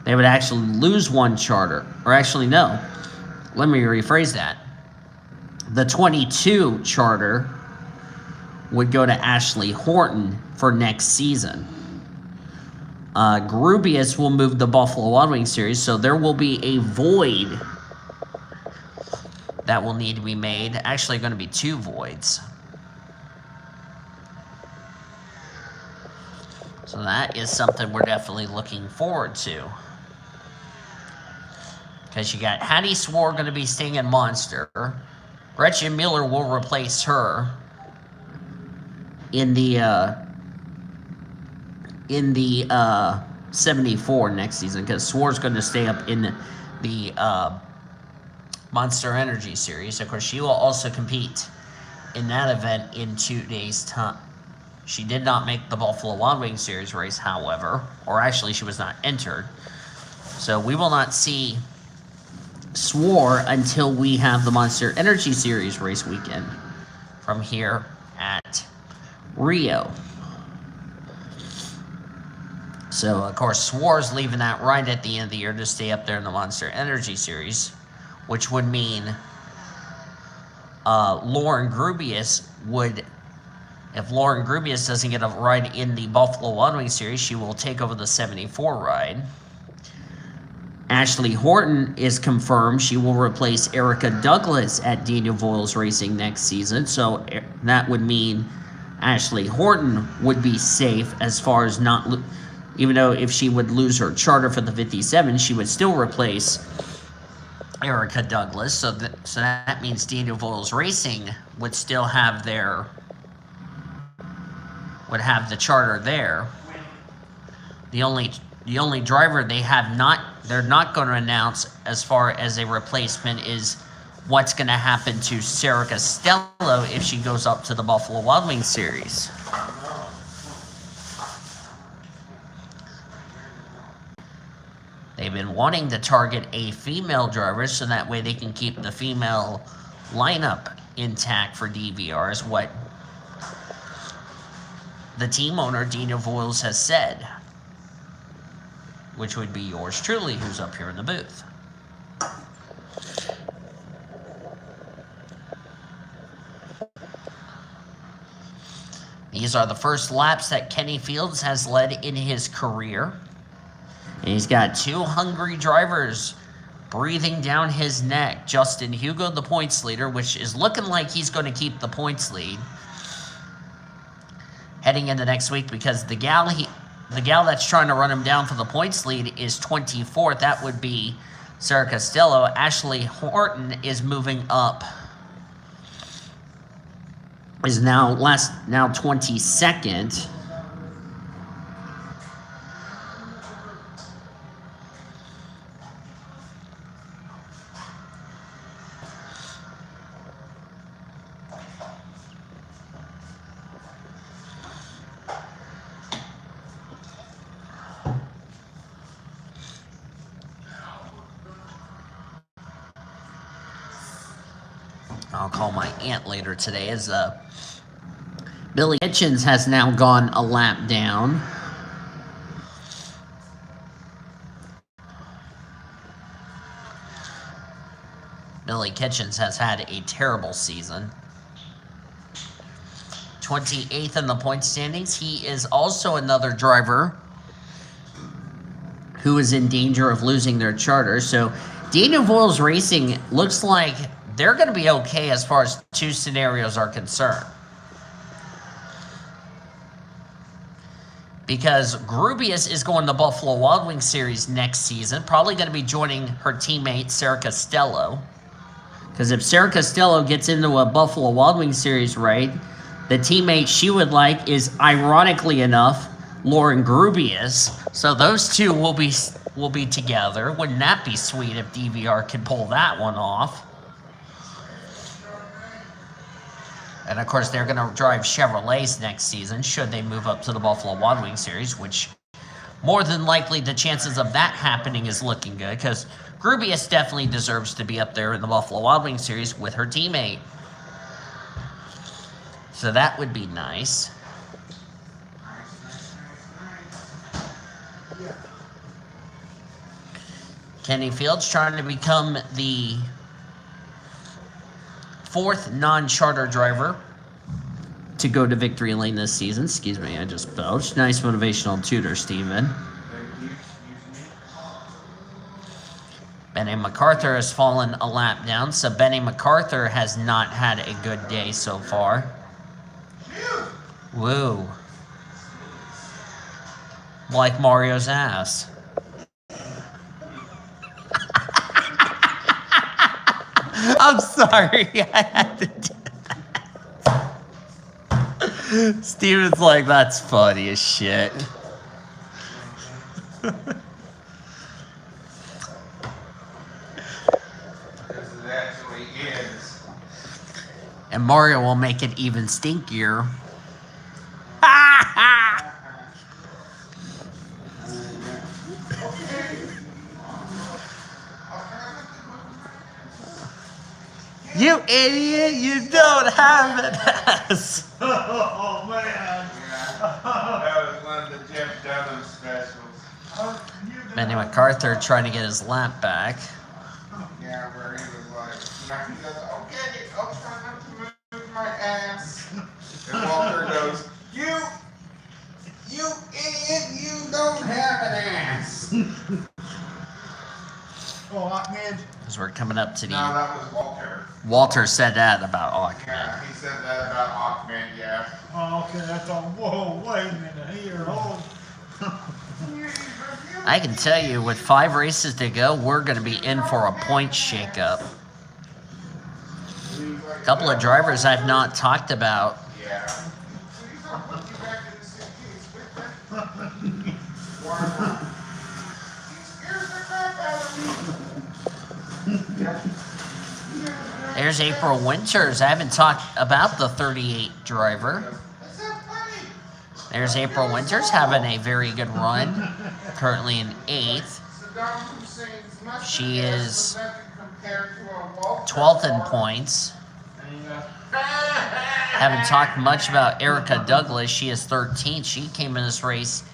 They would actually lose one charter, or actually no. Let me rephrase that. The 22 charter would go to Ashley Horton for next season. Grubius will move the Buffalo Wild Wings Series, so there will be a void that will need to be made. Actually, going to be 2 voids. So that is something we're definitely looking forward to. Because you got Hattie Swore going to be staying in Monster. Gretchen Miller will replace her in the 74 next season, because Sware's going to stay up in the Monster Energy Series. Of course, she will also compete in that event in 2 days' time. She did not make the Buffalo Wild Wings Series race, however, or actually she was not entered. So we will not see Swore until we have the Monster Energy Series race weekend from here at Rio. So, of course, Sware's leaving that right at the end of the year to stay up there in the Monster Energy Series, which would mean Lauren Grubius would, if Lauren Grubius doesn't get a ride in the Buffalo Wild Wings Series, she will take over the 74 ride. Ashley Horton is confirmed. She will replace Erica Douglas at Daniel Voiles Racing next season. So that would mean Ashley Horton would be safe as far as not, even though if she would lose her charter for the 57, she would still replace Erica Douglas. So that means Daniel Voiles Racing would still have the charter there. The only driver they're not going to announce as far as a replacement is what's going to happen to Sarah Costello if she goes up to the Buffalo Wild Wings Series. They've been wanting to target a female driver so that way they can keep the female lineup intact for DVR, is what the team owner, Dina Voiles, has said, which would be yours truly, who's up here in the booth. These are the first laps that Kenny Fields has led in his career. And he's got two hungry drivers breathing down his neck. Justin Hugo, the points leader, which is looking like he's going to keep the points lead heading into next week, because the gal that's trying to run him down for the points lead is 24th. That would be Sarah Costello. Ashley Horton is moving up. Is now 22nd. I'll call my aunt later today, as Billy Hitchens has now gone a lap down. Billy Kitchens has had a terrible season. 28th in the point standings. He is also another driver who is in danger of losing their charter. So Dana Voiles Racing looks like they're going to be okay as far as two scenarios are concerned. Because Grubius is going to Buffalo Wild Wings Series next season, probably going to be joining her teammate Sarah Costello. Because if Sarah Costello gets into a Buffalo Wild Wings Series raid, the teammate she would like is, ironically enough, Lauren Grubius. So those two will be together. Wouldn't that be sweet if DVR could pull that one off? And of course, they're going to drive Chevrolets next season, should they move up to the Buffalo Wild Wings Series, which more than likely the chances of that happening is looking good, because Grubius definitely deserves to be up there in the Buffalo Wild Wings Series with her teammate. So that would be nice. Kenny Fields trying to become the fourth non-charter driver to go to victory lane this season. Excuse me, I just belched. Nice motivational tutor, Steven. Benny MacArthur has fallen a lap down, so Benny MacArthur has not had a good day so far. Woo. Like Mario's ass. I'm sorry. I had to do that. Steven's like, that's funny as shit. This actually is. And Mario will make it even stinkier. You idiot, you don't have an ass. Oh, man. Yeah, that was one of the Jeff Dunham specials. Benny MacArthur trying to get his lap back. Yeah, where he was like, he goes, okay, I'll try not to move my ass. And Walter goes, you idiot, you don't have an ass. Oh, man. As we're coming up to No, the... that was Walter. Walter said that about Ackman. Yeah, he said that about Ackman, yeah. Oh, okay, I thought, whoa, wait a minute here, hold. I can tell you, with 5 races to go, we're going to be in for a point shakeup. A couple of drivers I've not talked about. Yeah. There's April Winters. I haven't talked about the 38 driver. There's April Winters having a very good run. Currently in 8th. She is 12th in points. Haven't talked much about Erica Douglas. She is 13th. She came in this race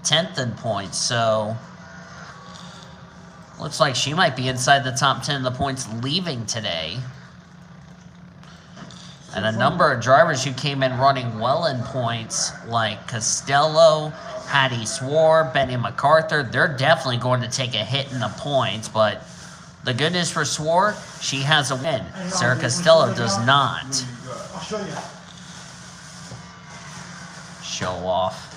10th in points. So looks like she might be inside the top 10 of the points leaving today. And a number of drivers who came in running well in points, like Costello, Hattie Swore, Benny MacArthur, they're definitely going to take a hit in the points. But the good news for Swore, she has a win. Sarah Costello does not. I'll show you. Show off.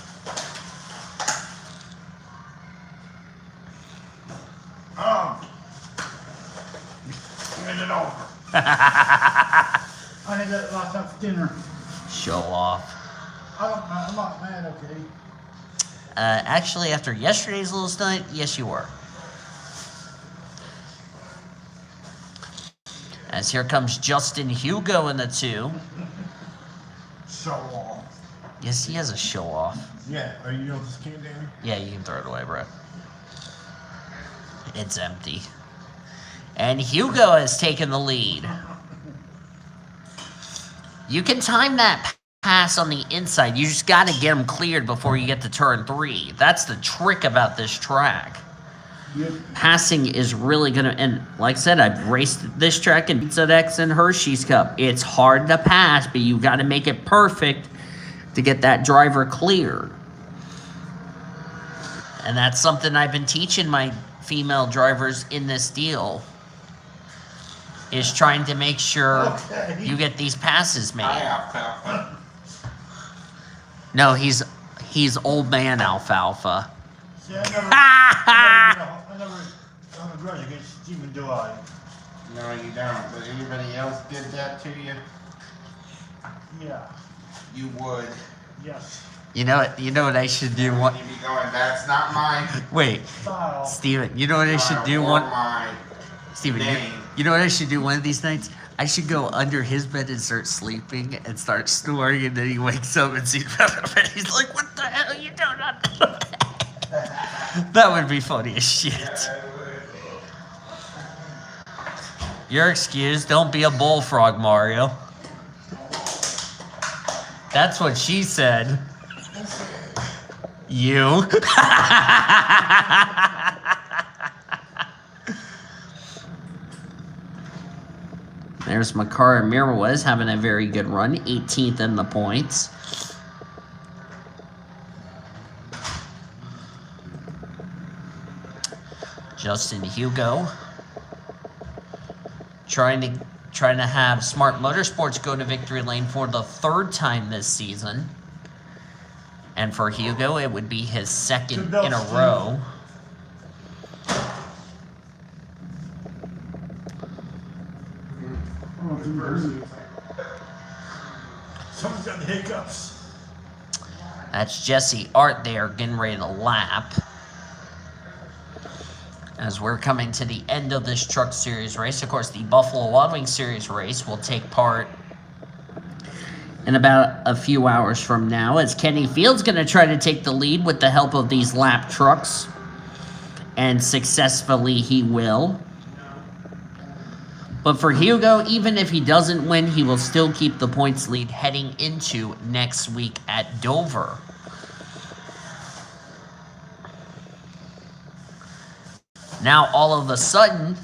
Hand it over. I had that last night for dinner. Show off. I'm not mad, okay? Actually, after yesterday's little stunt, yes, you were. As here comes Justin Hugo in the 2. Show off. Yes, he has a show off. Yeah, are you on this can, Danny? Yeah, you can throw it away, bro. It's empty. And Hugo has taken the lead. You can time that pass on the inside. You just got to get them cleared before you get to turn 3. That's the trick about this track. Yep. Passing is really going to... And like I said, I've raced this track in PCSRA and Hershey's Cup. It's hard to pass, but you got to make it perfect to get that driver cleared. And that's something I've been teaching my female drivers in this deal, is trying to make sure you get these passes made. Alfalfa. No, he's old man Alfalfa. See, I never have a grudge against Stephen, do I? No, you don't. But anybody else did that to you, Yeah. you would. Yes. You know what I should do? What? You'd be going, that's not my Wait, Style. Steven, you know what I should do? or One, my Steven, name. you know what I should do one of these nights? I should go under his bed and start sleeping and start snoring, and then he wakes up and sees and he's like, "What the hell are you doing on the bed?" That would be funny as shit. You're excused. Don't be a bullfrog, Mario. That's what she said. You. There's Makara Mirwez having a very good run, 18th in the points. Justin Hugo trying to have Smart Motorsports go to victory lane for the 3rd time this season. And for Hugo, it would be his 2nd in a row. Someone's got the hiccups. That's Jesse Art there getting ready to lap. As we're coming to the end of this Truck Series race. Of course, the Buffalo Wild Wings Series race will take part in about a few hours from now, as Kenny Field's going to try to take the lead with the help of these lap trucks. And successfully he will. But for Hugo, even if he doesn't win, he will still keep the points lead heading into next week at Dover. Now, all of a sudden,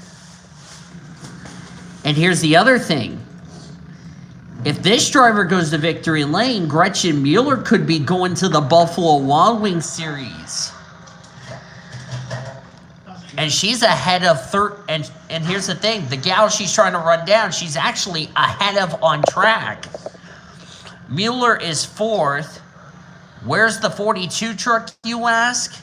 and here's the other thing. If this driver goes to victory lane, Gretchen Mueller could be going to the Buffalo Wild Wings Series. And she's ahead of and here's the thing. The gal she's trying to run down, she's actually ahead of on track. Mueller is 4th. Where's the 42 truck, you ask?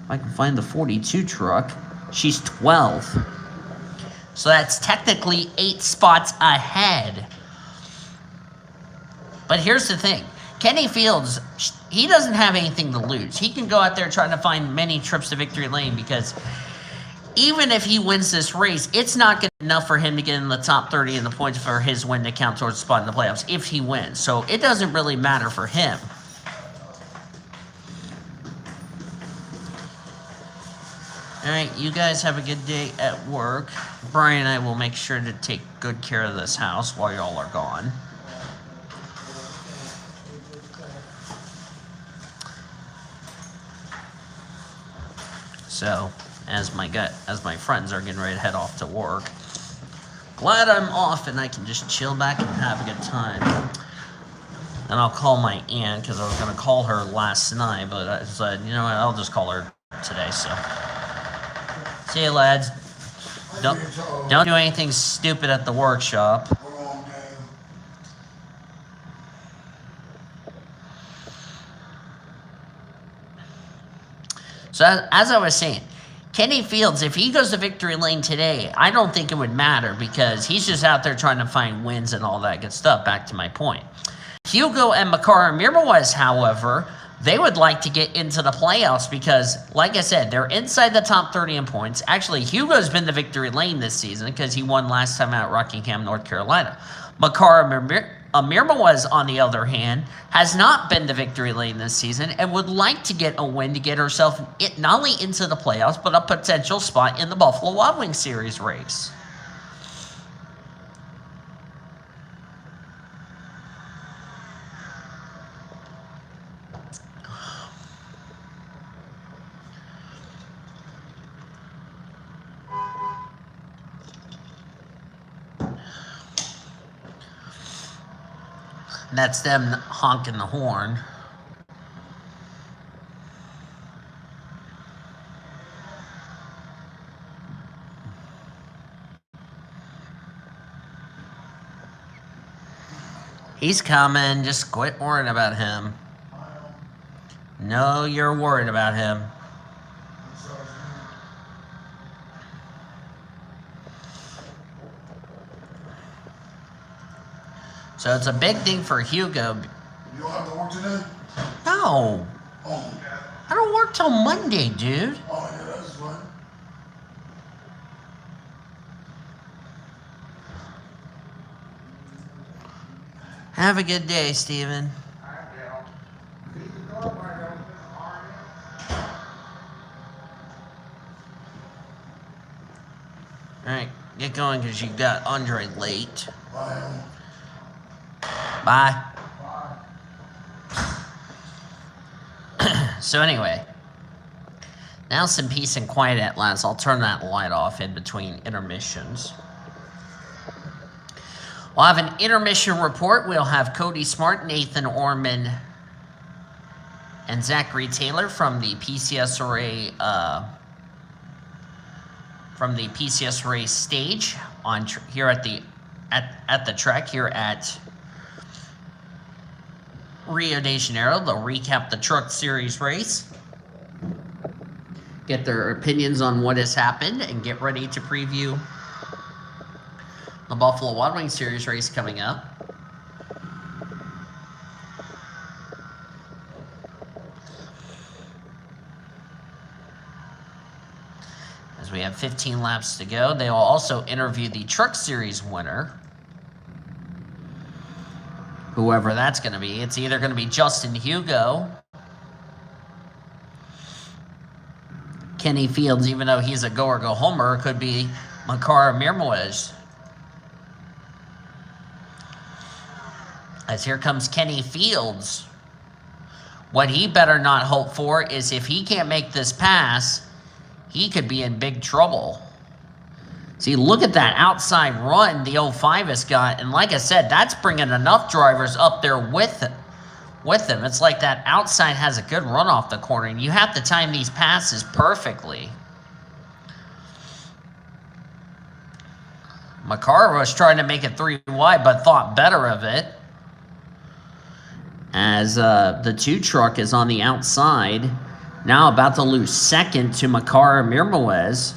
If I can find the 42 truck, she's 12th. So that's technically 8 spots ahead. But here's the thing. Kenny Fields, he doesn't have anything to lose. He can go out there trying to find many trips to victory lane, because even if he wins this race, it's not good enough for him to get in the top 30 in the points for his win to count towards a spot in the playoffs if he wins. So it doesn't really matter for him. Alright, you guys have a good day at work. Brian and I will make sure to take good care of this house while y'all are gone. So, as my friends are getting ready to head off to work, glad I'm off and I can just chill back and have a good time. And I'll call my aunt, because I was going to call her last night, but I said, you know what, I'll just call her today, so. See you, lads. Don't do anything stupid at the workshop. So, as I was saying, Kenny Fields, if he goes to victory lane today, I don't think it would matter, because he's just out there trying to find wins and all that good stuff, back to my point. Hugo and Makar Mirmawez, however, they would like to get into the playoffs because, like I said, they're inside the top 30 in points. Actually, Hugo's been the victory lane this season because he won last time out at Rockingham, North Carolina. Makar Mirmawez, on the other hand, has not been the victory lane this season and would like to get a win to get herself not only into the playoffs, but a potential spot in the Buffalo Wild Wings Series race. That's them honking the horn. He's coming. Just quit worrying about him. No, you're worried about him. So it's a big thing for Hugo. You don't have to work today? No. Oh. I don't work till Monday, dude. Oh, yeah, that's fine. Have a good day, Steven. Alright, get going because you got Andre late. Bye. So anyway, now some peace and quiet at last. I'll turn that light off in between intermissions. We'll have an intermission report. We'll have Cody Smart, Nathan Orman, and Zachary Taylor from the PCSRA stage on here at the track here at Rio de Janeiro. They'll recap the Truck Series race, get their opinions on what has happened, and get ready to preview the Buffalo Wild Wings Series race coming up. As we have 15 laps to go, they will also interview the Truck Series winner, whoever that's going to be. It's either going to be Justin Hugo, Kenny Fields, even though he's a go-or-go-homer, could be Makar Mirmawez. As here comes Kenny Fields. What he better not hope for is if he can't make this pass, he could be in big trouble. See, look at that outside run the 05 has got. And like I said, that's bringing enough drivers up there with him. It's like that outside has a good run off the corner, and you have to time these passes perfectly. Makar was trying to make it 3 wide, but thought better of it. As the 2 truck is on the outside, now about to lose second to Makar Mirmawez.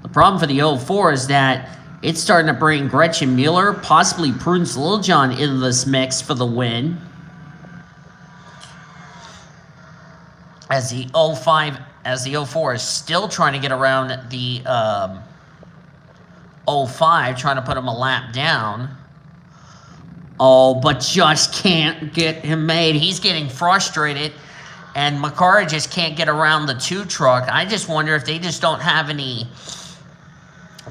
The problem for the 04 is that it's starting to bring Gretchen Mueller, possibly Prunes Littlejohn into this mix for the win. As the 04 is still trying to get around the 05, trying to put him a lap down. Oh, but just can't get him made. He's getting frustrated. and Makara just can't get around the 2 truck. I just wonder if they just don't have any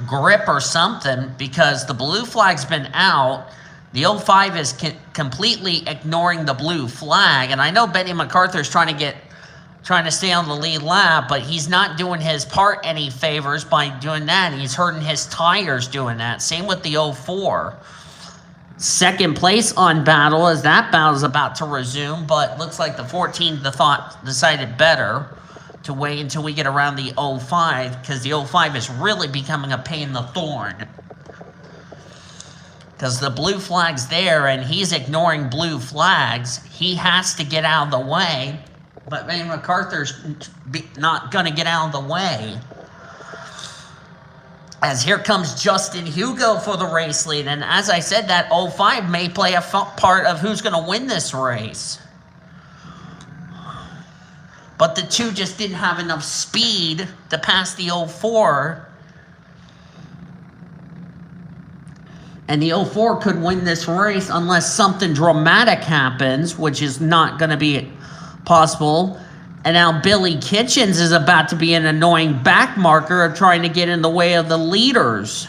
grip or something, because the blue flag's been out. The 05 is completely ignoring the blue flag, and I know Benny MacArthur's trying to stay on the lead lap, but he's not doing his part any favors by doing that. He's hurting his tires doing that. Same with the 04. Second place on battle, as that battle is about to resume, but looks like the 14 decided better to wait until we get around the 05, because the 05 is really becoming a pain in the thorn. Because the blue flag's there, and he's ignoring blue flags. He has to get out of the way, but Benny MacArthur's not going to get out of the way. As here comes Justin Hugo for the race lead. And as I said, that 05 may play a part of who's going to win this race. But the 2 just didn't have enough speed to pass the 04. And the 04 could win this race unless something dramatic happens, which is not going to be possible. And now Billy Kitchens is about to be an annoying back marker of trying to get in the way of the leaders.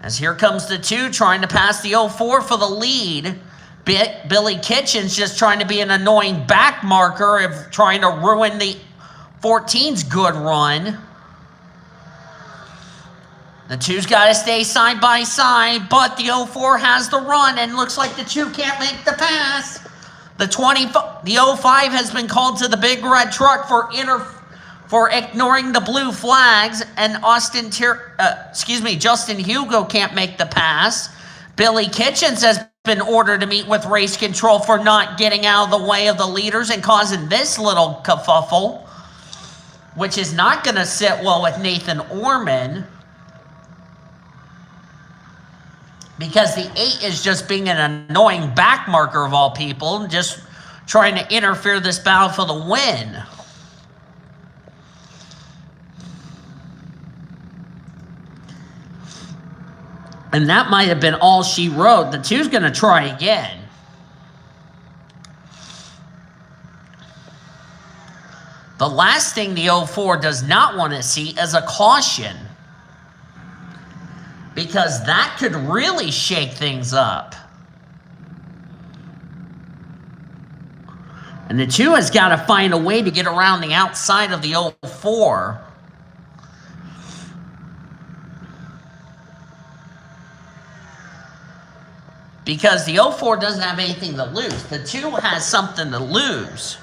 As here comes the 2 trying to pass the 04 for the lead. Billy Kitchens just trying to be an annoying back marker of trying to ruin the 14's good run. The 2's got to stay side by side, but the 04 has the run, and looks like the 2 can't make the pass. The 05 has been called to the big red truck for ignoring the blue flags, and Justin Hugo can't make the pass. Billy Kitchens has been ordered to meet with race control for not getting out of the way of the leaders and causing this little kerfuffle, which is not going to sit well with Nathan Orman. Because the 8 is just being an annoying back marker of all people, just trying to interfere this battle for the win. And that might have been all she wrote. The 2's going to try again. The last thing the 04 does not want to see is a caution, because that could really shake things up. And the 2 has got to find a way to get around the outside of the 04. Because the 04 doesn't have anything to lose. The 2 has something to lose.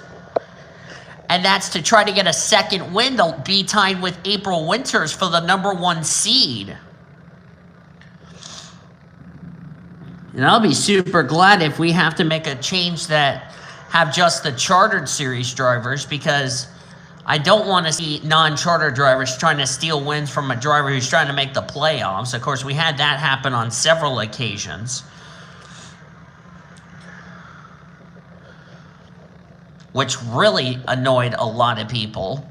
And that's to try to get a second win to be tied with April Winters for the #1 seed. And I'll be super glad if we have to make a change that have just the chartered series drivers, because I don't want to see non-charter drivers trying to steal wins from a driver who's trying to make the playoffs. Of course, we had that happen on several occasions, which really annoyed a lot of people.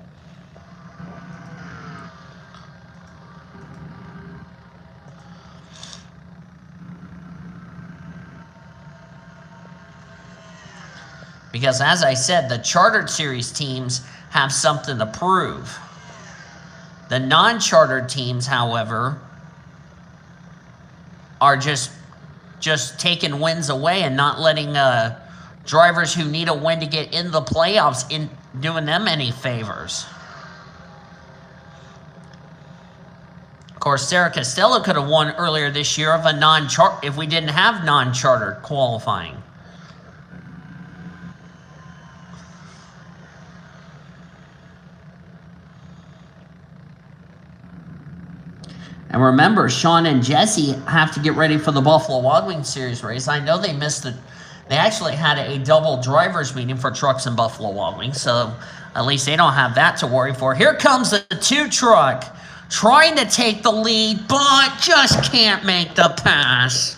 Because as I said, the chartered series teams have something to prove. The non-chartered teams, however, are just taking wins away and not letting drivers who need a win to get in the playoffs in doing them any favors. Of course, Sarah Costello could have won earlier this year of a if we didn't have non-chartered qualifying. And remember, Sean and Jesse have to get ready for the Buffalo Wild Wings Series race. I know they missed it. They actually had a double drivers meeting for trucks and Buffalo Wild Wings, so at least they don't have that to worry for. Here comes the 2 truck, trying to take the lead, but just can't make the pass.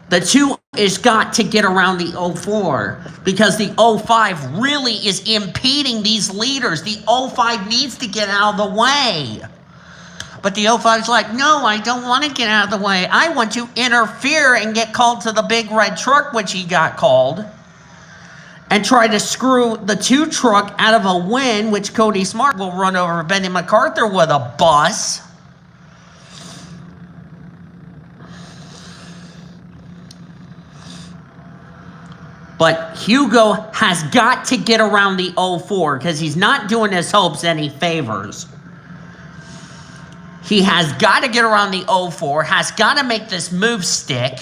The 2 has got to get around the 04, because the 05 really is impeding these leaders. The 05 needs to get out of the way. But the 05's like, no, I don't want to get out of the way. I want to interfere and get called to the big red truck, which he got called, and try to screw the 2 truck out of a win, which Cody Smart will run over Benny MacArthur with a bus. But Hugo has got to get around the 04 because he's not doing his hopes any favors. He has got to get around the 04, has got to make this move stick.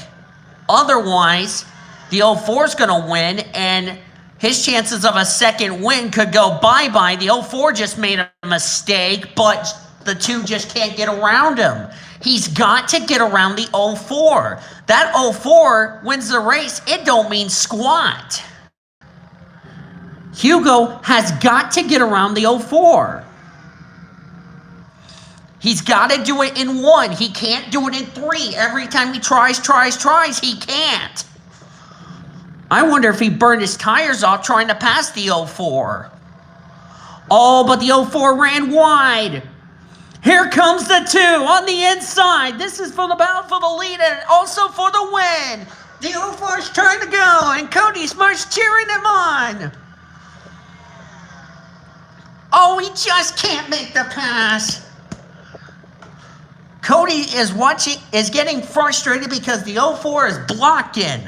Otherwise, the 04 is going to win, and his chances of a second win could go bye-bye. The 04 just made a mistake, but the 2 just can't get around him. He's got to get around the 04. That 04 wins the race. It don't mean squat. Hugo has got to get around the 04. He's got to do it in 1. He can't do it in 3. Every time he tries, he can't. I wonder if he burned his tires off trying to pass the 04. Oh, but the 04 ran wide. Here comes the 2 on the inside. This is for the battle for the lead and also for the win. The 04 is trying to go, and Cody Smart's cheering him on. Oh, he just can't make the pass. Cody is getting frustrated because the 04 is blocked in.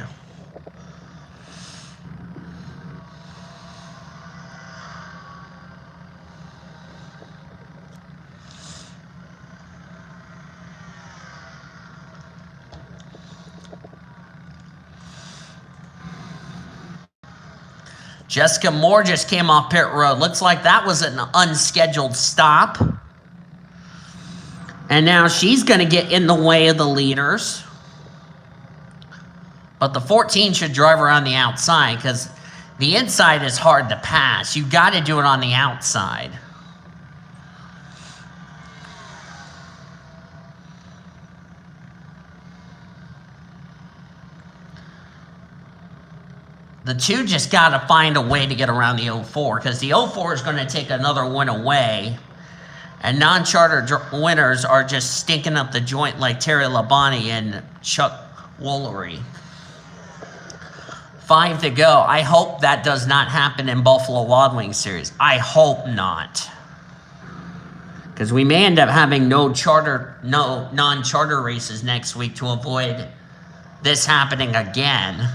Jessica Moore just came off pit road. Looks like that was an unscheduled stop. And now she's going to get in the way of the leaders. But the 14 should drive around the outside because the inside is hard to pass. You got to do it on the outside. The 2 just got to find a way to get around the 04 because the 04 is going to take another win away. And non-charter winners are just stinking up the joint like Terry Labonte and Chuck Woolery. 5 to go. I hope that does not happen in Buffalo Wild Wings series. I hope not. Because we may end up having no non-charter races next week to avoid this happening again.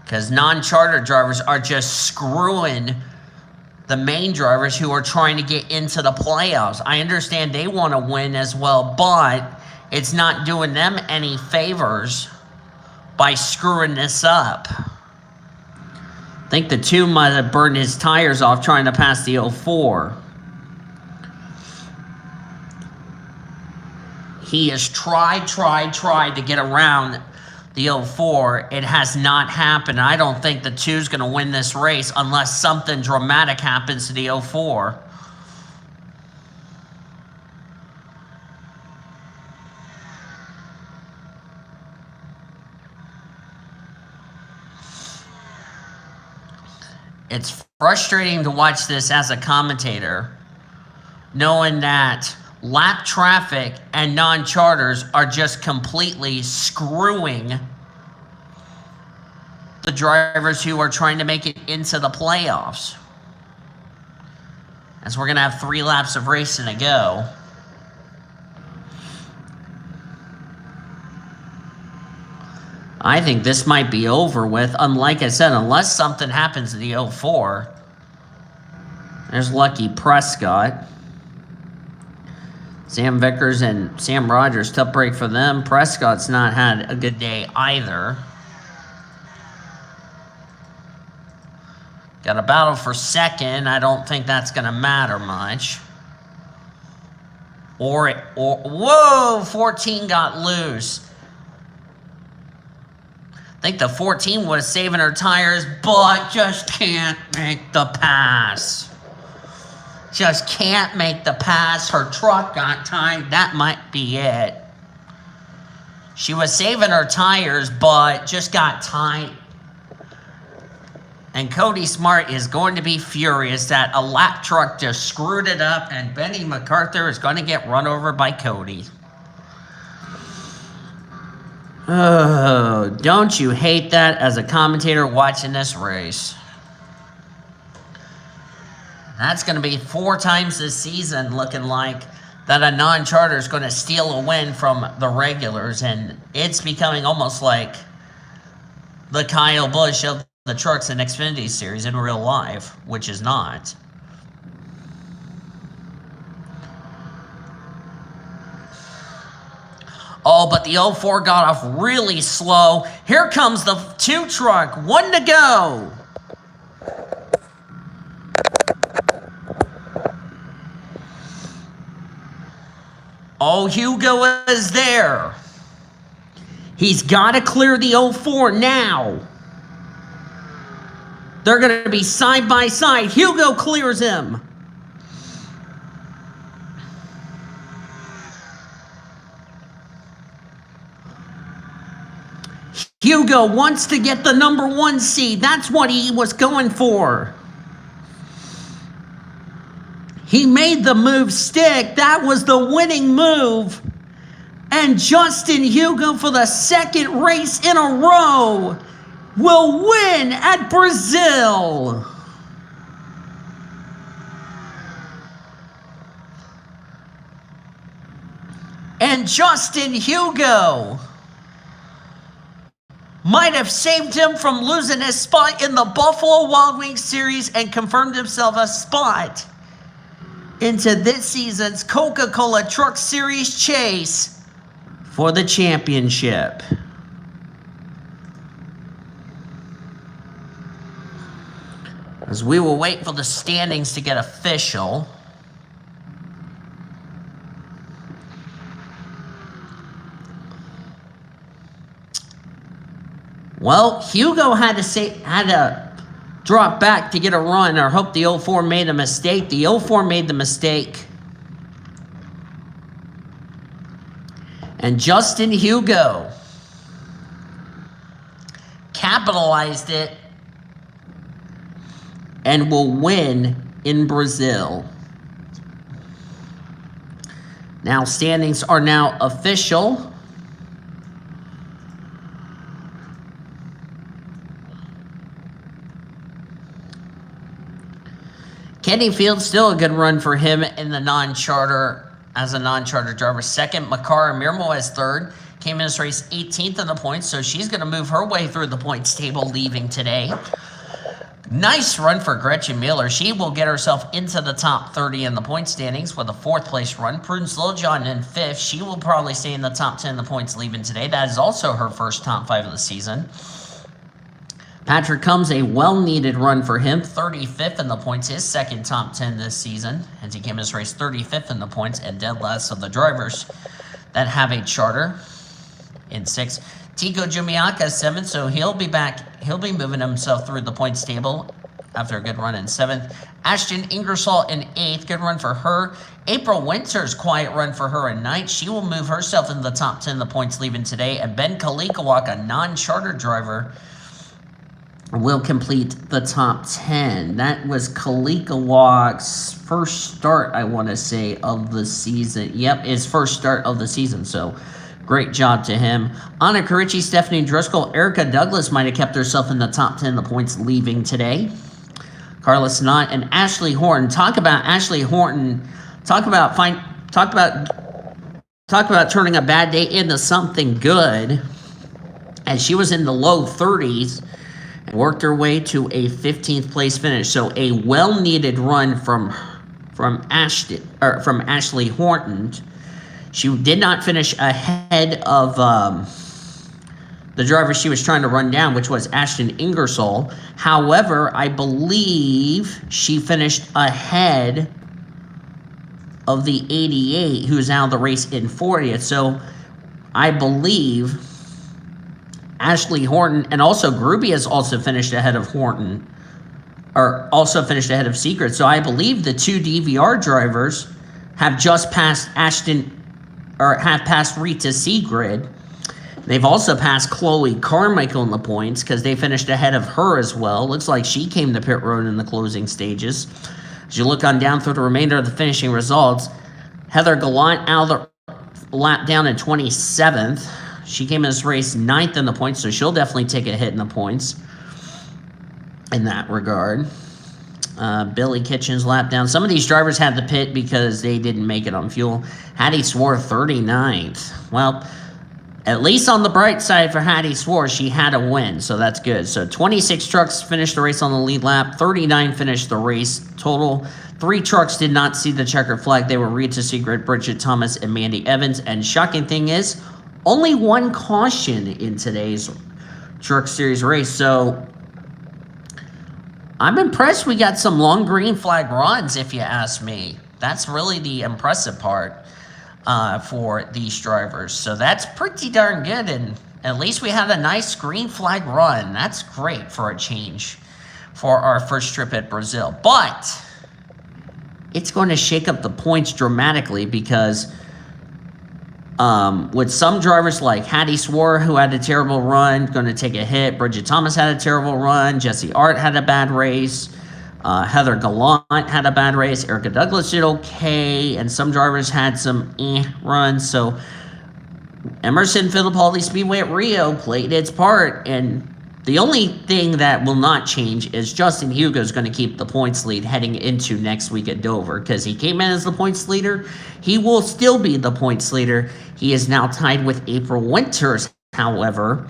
Because non-charter drivers are just screwing the main drivers who are trying to get into the playoffs. I understand they want to win as well, but it's not doing them any favors by screwing this up. I think the 2 might have burned his tires off trying to pass the 04. He has tried to get around the 04. It has not happened. I don't think the 2 is going to win this race unless something dramatic happens to the 04. It's frustrating to watch this as a commentator, knowing that lap traffic and non-charters are just completely screwing the drivers who are trying to make it into the playoffs. As we're going to have 3 laps of racing to go. I think this might be over with. Like I said, unless something happens to the 04. There's Lucky Prescott. Sam Vickers and Sam Rogers, tough break for them. Prescott's not had a good day either. Got a battle for second. I don't think that's going to matter much. Whoa, 14 got loose. I think the 14 was saving her tires, but just can't make the pass. just can't make the pass. Her truck got tied. That might be it. She was saving her tires, but just got tight. And Cody Smart is going to be furious that a lap truck just screwed it up, and Benny MacArthur is going to get run over by Cody. Oh, don't you hate that as a commentator watching this race? That's going to be 4 times this season looking like that a non-charter is going to steal a win from the regulars, and it's becoming almost like the Kyle Busch of the Trucks and Xfinity Series in real life, which is not. Oh, but the 04 got off really slow. Here comes the 2 truck. 1 to go. Oh, Hugo is there. He's got to clear the 04 now. They're going to be side by side. Hugo clears him. Hugo wants to get the number 1 seed. That's what he was going for. He made the move stick. That was the winning move. And Justin Hugo, for the 2nd race in a row, will win at Brazil. And Justin Hugo might have saved him from losing his spot in the Buffalo Wild Wings Series and confirmed himself a spot into this season's Coca-Cola Truck Series chase for the championship. As we will wait for the standings to get official. Well, Hugo had to drop back to get a run, or hope the 04 made a mistake. The 04 made the mistake. And Justin Hugo capitalized it and will win in Brazil. Now standings are now official. Kenny Field, still a good run for him in the non-charter, as a non-charter driver. 2nd, Makara Mirmo as 3rd. Came in this race 18th in the points, so she's going to move her way through the points table leaving today. Nice run for Gretchen Miller. She will get herself into the top 30 in the point standings with a 4th place run. Prudence Littlejohn in 5th. She will probably stay in the top 10 in the points leaving today. That is also her first top 5 of the season. Patrick Combs, a well-needed run for him. 35th in the points, his 2nd top 10 this season. As he came in this race 35th in the points and dead last of the drivers that have a charter in 6th. Tico Jumiaka 7th, so he'll be back. He'll be moving himself through the points table after a good run in 7th. Ashton Ingersoll in 8th, good run for her. April Winters, quiet run for her in 9th. She will move herself into the top 10 in the points leaving today. And Ben Kalikawak, a non-charter driver, will complete the top 10. That was Kalikawak's first start, I want to say, of the season. Yep, his first start of the season, so great job to him. Anna Carici, Stephanie Driscoll, Erica Douglas might have kept herself in the top 10 in the points leaving today. Carla Snott and Ashley Horton. Talk about Ashley Horton. Talk about turning a bad day into something good, as she was in the low 30s and worked her way to a 15th place finish. So a well-needed run from Ashley Horton. She did not finish ahead of the driver she was trying to run down, which was Ashton Ingersoll. However, I believe she finished ahead of the 88, who's out of the race in 40th. So I believe Ashley Horton, and also Gruby has also finished ahead of Horton or also finished ahead of Secret. So I believe the 2 DVR drivers have just passed have passed Rita Seegrid. They've also passed Chloe Carmichael in the points because they finished ahead of her as well. Looks like she came to pit road in the closing stages. As you look on down through the remainder of the finishing results, Heather Gallant out of the lap down in 27th. She came in this race 9th in the points, so she'll definitely take a hit in the points in that regard. Billy Kitchens lap down. Some of these drivers had the pit because they didn't make it on fuel. Hattie Swore 39th. Well, at least on the bright side for Hattie Swore, she had a win, so that's good. So 26 trucks finished the race on the lead lap. 39 finished the race total. 3 trucks did not see the checkered flag. They were Rita Seegrid, Bridget Thomas, and Mandy Evans. And shocking thing is, only 1 caution in today's Truck Series race. So I'm impressed we got some long green flag runs, if you ask me. That's really the impressive part for these drivers. So that's pretty darn good, and at least we had a nice green flag run. That's great for a change for our first trip at Brazil. But it's going to shake up the points dramatically because with some drivers like Hattie Swore, who had a terrible run, going to take a hit. Bridget Thomas had a terrible run. Jesse Art had a bad race. Heather Gallant had a bad race. Erica Douglas did okay. And some drivers had some runs. So Emerson Fittipaldi Speedway at Rio played its part. And the only thing that will not change is Justin Hugo is going to keep the points lead heading into next week at Dover because he came in as the points leader. He will still be the points leader. He is now tied with April Winters, however,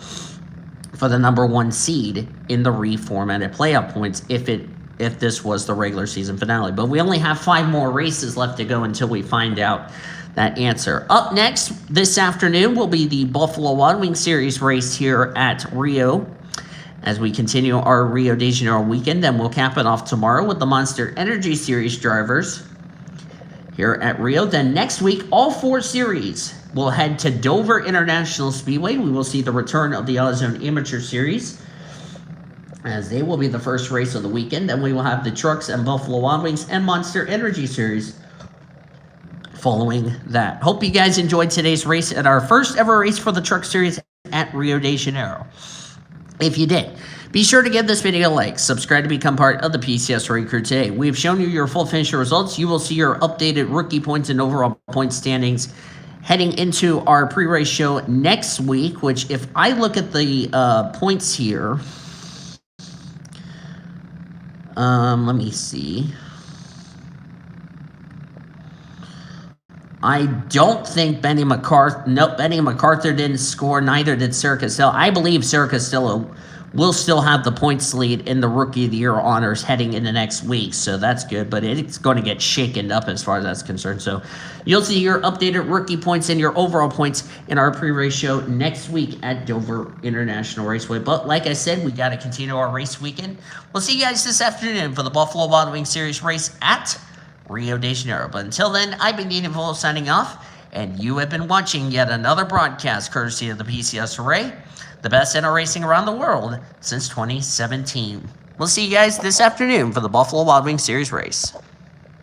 for the number 1 seed in the reformatted playoff points if this was the regular season finale. But we only have 5 more races left to go until we find out that answer. Up next this afternoon will be the Buffalo Wild Wings Series race here at Rio. As we continue our Rio de Janeiro weekend, then we'll cap it off tomorrow with the Monster Energy Series drivers here at Rio. Then next week, all 4 series will head to Dover International Speedway. We will see the return of the AutoZone Amateur Series, as they will be the first race of the weekend. Then we will have the Trucks and Buffalo Wild Wings and Monster Energy Series following that. Hope you guys enjoyed today's race at our first ever race for the Truck Series at Rio de Janeiro. If you did, be sure to give this video a like, subscribe to become part of the PCSRA crew today. We've shown you your full finisher results. You will see your updated rookie points and overall point standings heading into our pre-race show next week, which if I look at the points here, let me see. I don't think Benny McCarthy. Nope, Benny MacArthur didn't score. Neither did Sarah Costello. I believe Sarah Costello will still have the points lead in the Rookie of the Year honors heading into next week. So that's good, but it's going to get shaken up as far as that's concerned. So you'll see your updated rookie points and your overall points in our pre-race show next week at Dover International Raceway. But like I said, we got to continue our race weekend. We'll see you guys this afternoon for the Buffalo Wild Wings Series race at Rio de Janeiro. But until then, I've been Dean Volo signing off, and you have been watching yet another broadcast courtesy of the PCSRA, the best in racing around the world since 2017. We'll see you guys this afternoon for the Buffalo Wild Wings Series race.